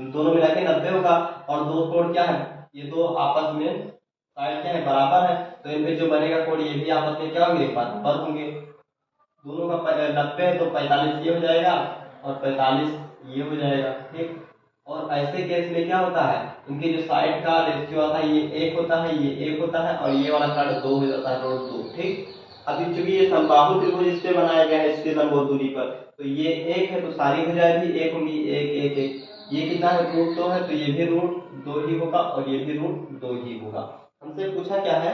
दोनों मिला के 90 होगा। और दो कोण क्या है, ये दो आपस में साइड क्या है बराबर है, तो इन पे जो बनेगा कोण ये भी आपस में क्या होंगे, बराबर होंगे। दोनों का 90 है तो 45 ये हो जाएगा और 45 ये हो जाएगा। ठीक, और ऐसे केस में क्या होता है, इनके जो साइड का रेशियो आता है ये एक होता है, ये एक होता है और ये वाला साइड 2 हो जाता है, √2। ठीक, अभी चूंकि ये समबाहु त्रिभुज इस पे बनाया गया है इसके लंबवत दूरी पर, तो ये एक है तो सारी भुजाएं भी एक होंगी, एक एक एक। ये कितना है, √2 है, तो ये भी √2 ही होगा और ये भी √2 ही होगा। हमसे पूछा क्या है,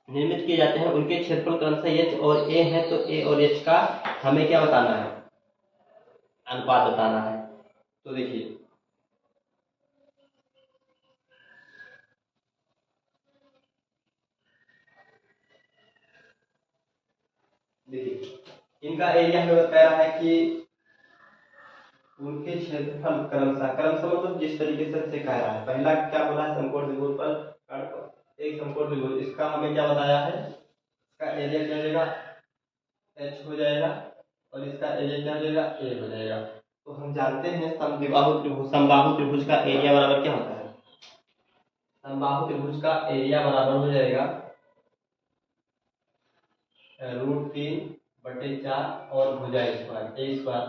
निर्मित किए जाते हैं उनके क्षेत्रफल क्रमशः h और a है, तो a और h का हमें क्या बताना है, अनुपात बताना है। तो देखिए देखिए इनका एरिया हमें बता रहा है कि उनके क्षेत्रफल क्रमशः, क्रमशः मतलब जिस तरीके से कह रहा है, पहला क्या बोला है, समकोण त्रिभुज पर एक समकोण त्रिभुज, इसका हमें क्या बताया है, इसका एरिया क्या हो जाएगा h हो जाएगा और इसका एरिया क्या हो जाएगा a हो जाएगा। तो हम जानते हैं समबाहु त्रिभुज का एरिया बराबर क्या होता है, समबाहु त्रिभुज का एरिया बराबर हो जाएगा √3/4 और भुजा स्क्वायर ए स्क्वायर,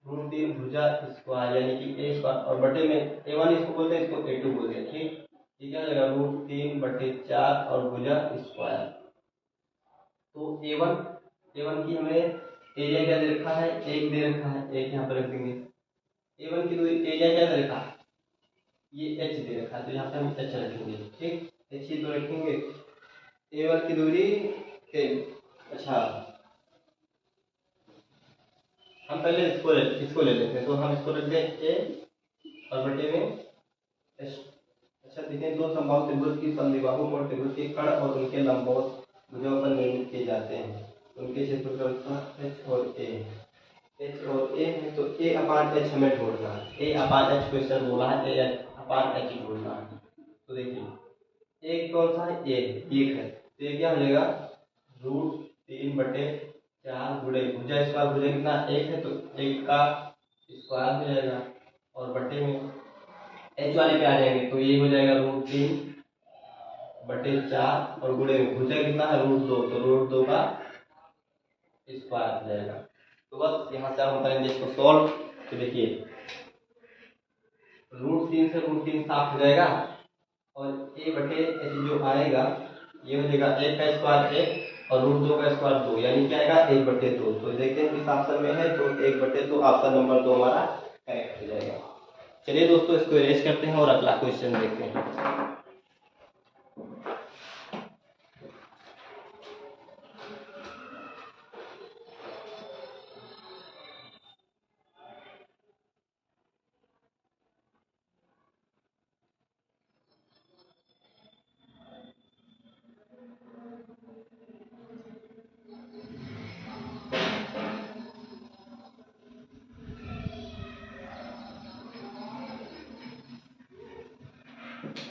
√3 भुजा स्क्वायर यानी कि ए स्क्वायर और बटे में a1 इसको बोलते हैं, इसको a2 बोलते हैं। ठीक, ये क्या हो जाएगा √3/4 और भुजा स्क्वायर। तो a1 की हमें एरिया क्या दे रखा है, एक दे रखा है, एक यहाँ पर रख देंगे। a1 की दूरी एरिया क्या दे रखा है, ये h दे रखा है, तो यहाँ पे हम h रखेंगे। ठीक, h ही तो रखेंगे। a1 की दूरी अच्छा हम पहले इसको ले लेते हैं, तो हम इसको रखते हैं a और बटे में h। अच्छा देखिए, दो समबाहु त्रिभुज की समद्विबाहु कोण त्रिभुज के कर्ण और उनके लंबवत भुजाओं पर निर्मित किए जाते हैं, उनके क्षेत्रफल h और a, h और a है, तो a/h हमें ढूंढना है, a/h क्वेश्चन बोला है, a/h ढूंढना है। तो देखिए एक कौन सा है, एक है, तो ये क्या हो जाएगा √3/4 गुणे भुजा स्क्वायर, भुजा कितना एक है तो एक का स्क्वायर हो जाएगा और बटे में एच वाले पे आ जाएंगे, तो ये हो जाएगा √3 बटे 4 और गुणे में भुजा कितना है √2, तो √2 का स्क्वायर आ जाएगा। तो बस यहाँ से हम करेंगे इसको सॉल्व। तो देखिए √3 से √3 साफ हो जाएगा और a बटे h जो आएगा ये हो जाएगा 1 का स्क्वायर 1 और √2 का स्क्वायर 2, यानी क्या आएगा 1/2। तो देखते हैं किस ऑप्शन में है, तो 1/2 ऑप्शन नंबर 2 हमारा करेक्ट हो जाएगा। चलिए दोस्तों इसको इरेज करते हैं और अगला क्वेश्चन देखते हैं।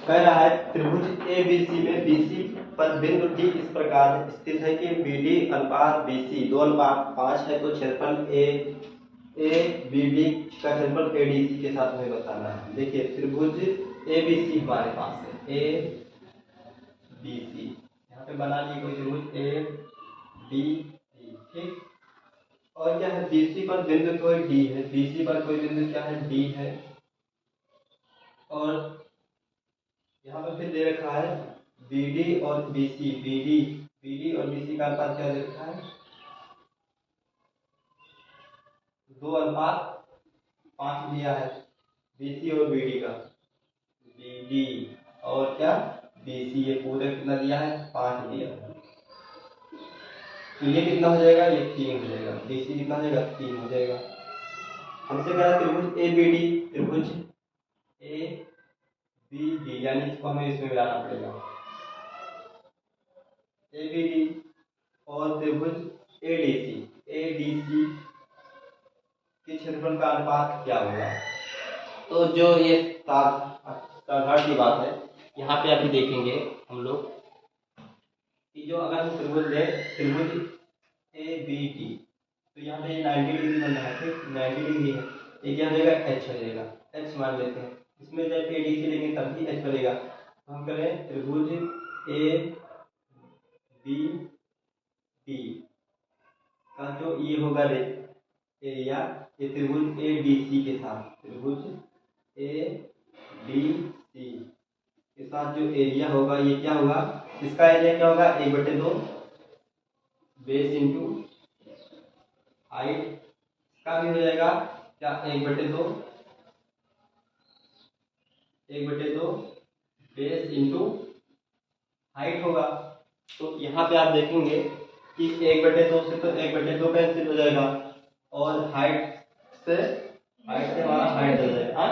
कह रहा है त्रिभुज ABC में BC पर बिंदु D इस प्रकार स्थित है कि BD अनुपात BC 2:5 है, तो क्षेत्रफल ABD का क्षेत्रफल ADC के साथ हमें बताना है। देखिए त्रिभुज ABC हमारे पास है ABC, यहाँ पे बना लिए कोई त्रिभुज ABD, ठीक। और क्या है BC पर बिंदु कोई D है, BC पर कोई बिंदु क्या है D है, और यहाँ पर फिर दे रखा है BD और BC, BD और BC का अनुपात क्या दे रखा है 2:5 दिया है, BC और BD का, BD और क्या BC, ये पूरे कितना दिया है 5 दिया है। तो ये कितना हो जाएगा, ये 3 हो जाएगा, BC कितना हो जाएगा 3 हो जाएगा। हमसे कह रहा है त्रिभुज ABD, त्रिभुज ABD यानी इसको हमें इसमें मिलाना पड़ेगा ABD और त्रिभुज ADC के क्षेत्रफल का अनुपात क्या होगा। तो जो ये साधारण सी बात है, यहाँ पे अभी देखेंगे हम लोग कि जो अगर हम त्रिभुज ले त्रिभुज ABD, तो यहाँ पे 90 डिग्री बन रहा है, ठीक 90 डिग्री है, ये क्या हो जाएगा H हो जाएगा, H मान लेते हैं। इसमें जब ADC लेंगे तब भी H बनेगा। तो हम करें त्रिभुज ABD का जो ये होगा एरिया, ये त्रिभुज ADC के साथ, त्रिभुज ADC के साथ जो एरिया होगा ये क्या होगा, इसका एरिया क्या होगा 1/2 बेस इंटू हाइट का भी हो जाएगा क्या 1/2 बेस इंटू हाइट होगा। तो यहाँ पे आप देखेंगे कि 1/2 से तो 1/2 कैंसिल हो जाएगा और हाइट से हमारा हाइट हो जाएगा। हाँ,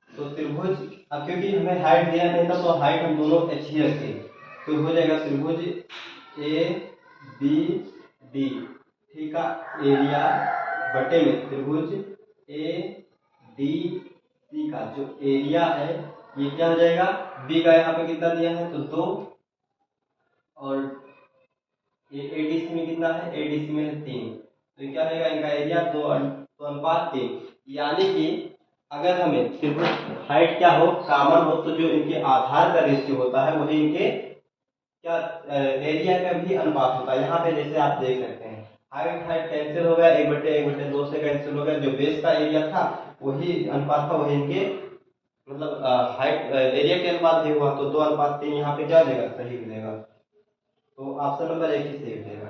तो त्रिभुज अब क्योंकि हमें हाइट दिया नहीं था तो हाइट हम दोनों h ही रखे, तो हो जाएगा त्रिभुज ABD, ठीक है, एरिया बटे में त्रिभुज ADC का जो एरिया है ये क्या हो जाएगा, B का यहाँ पे कितना दिया है तो 2, और ये ADC में कितना है, ADC में है 3, तो क्या रहेगा इनका एरिया 2:3। यानी कि अगर हमें त्रिभुज हाइट क्या हो कॉमन हो तो जो इनके आधार का रेशियो होता है वही इनके क्या एरिया का भी अनुपात होता है। यहाँ पे जैसे आप देख सकते हैं हाइट कैंसिल हो गया, 1/2 से कैंसिल हो गया, जो बेस का एरिया था वही अनुपात था, वही इनके मतलब हाइट एरिया के अनुपात भी हुआ, तो 2:3 यहाँ पे क्या देगा सही मिलेगा। तो ऑप्शन नंबर 1 ही सही मिलेगा।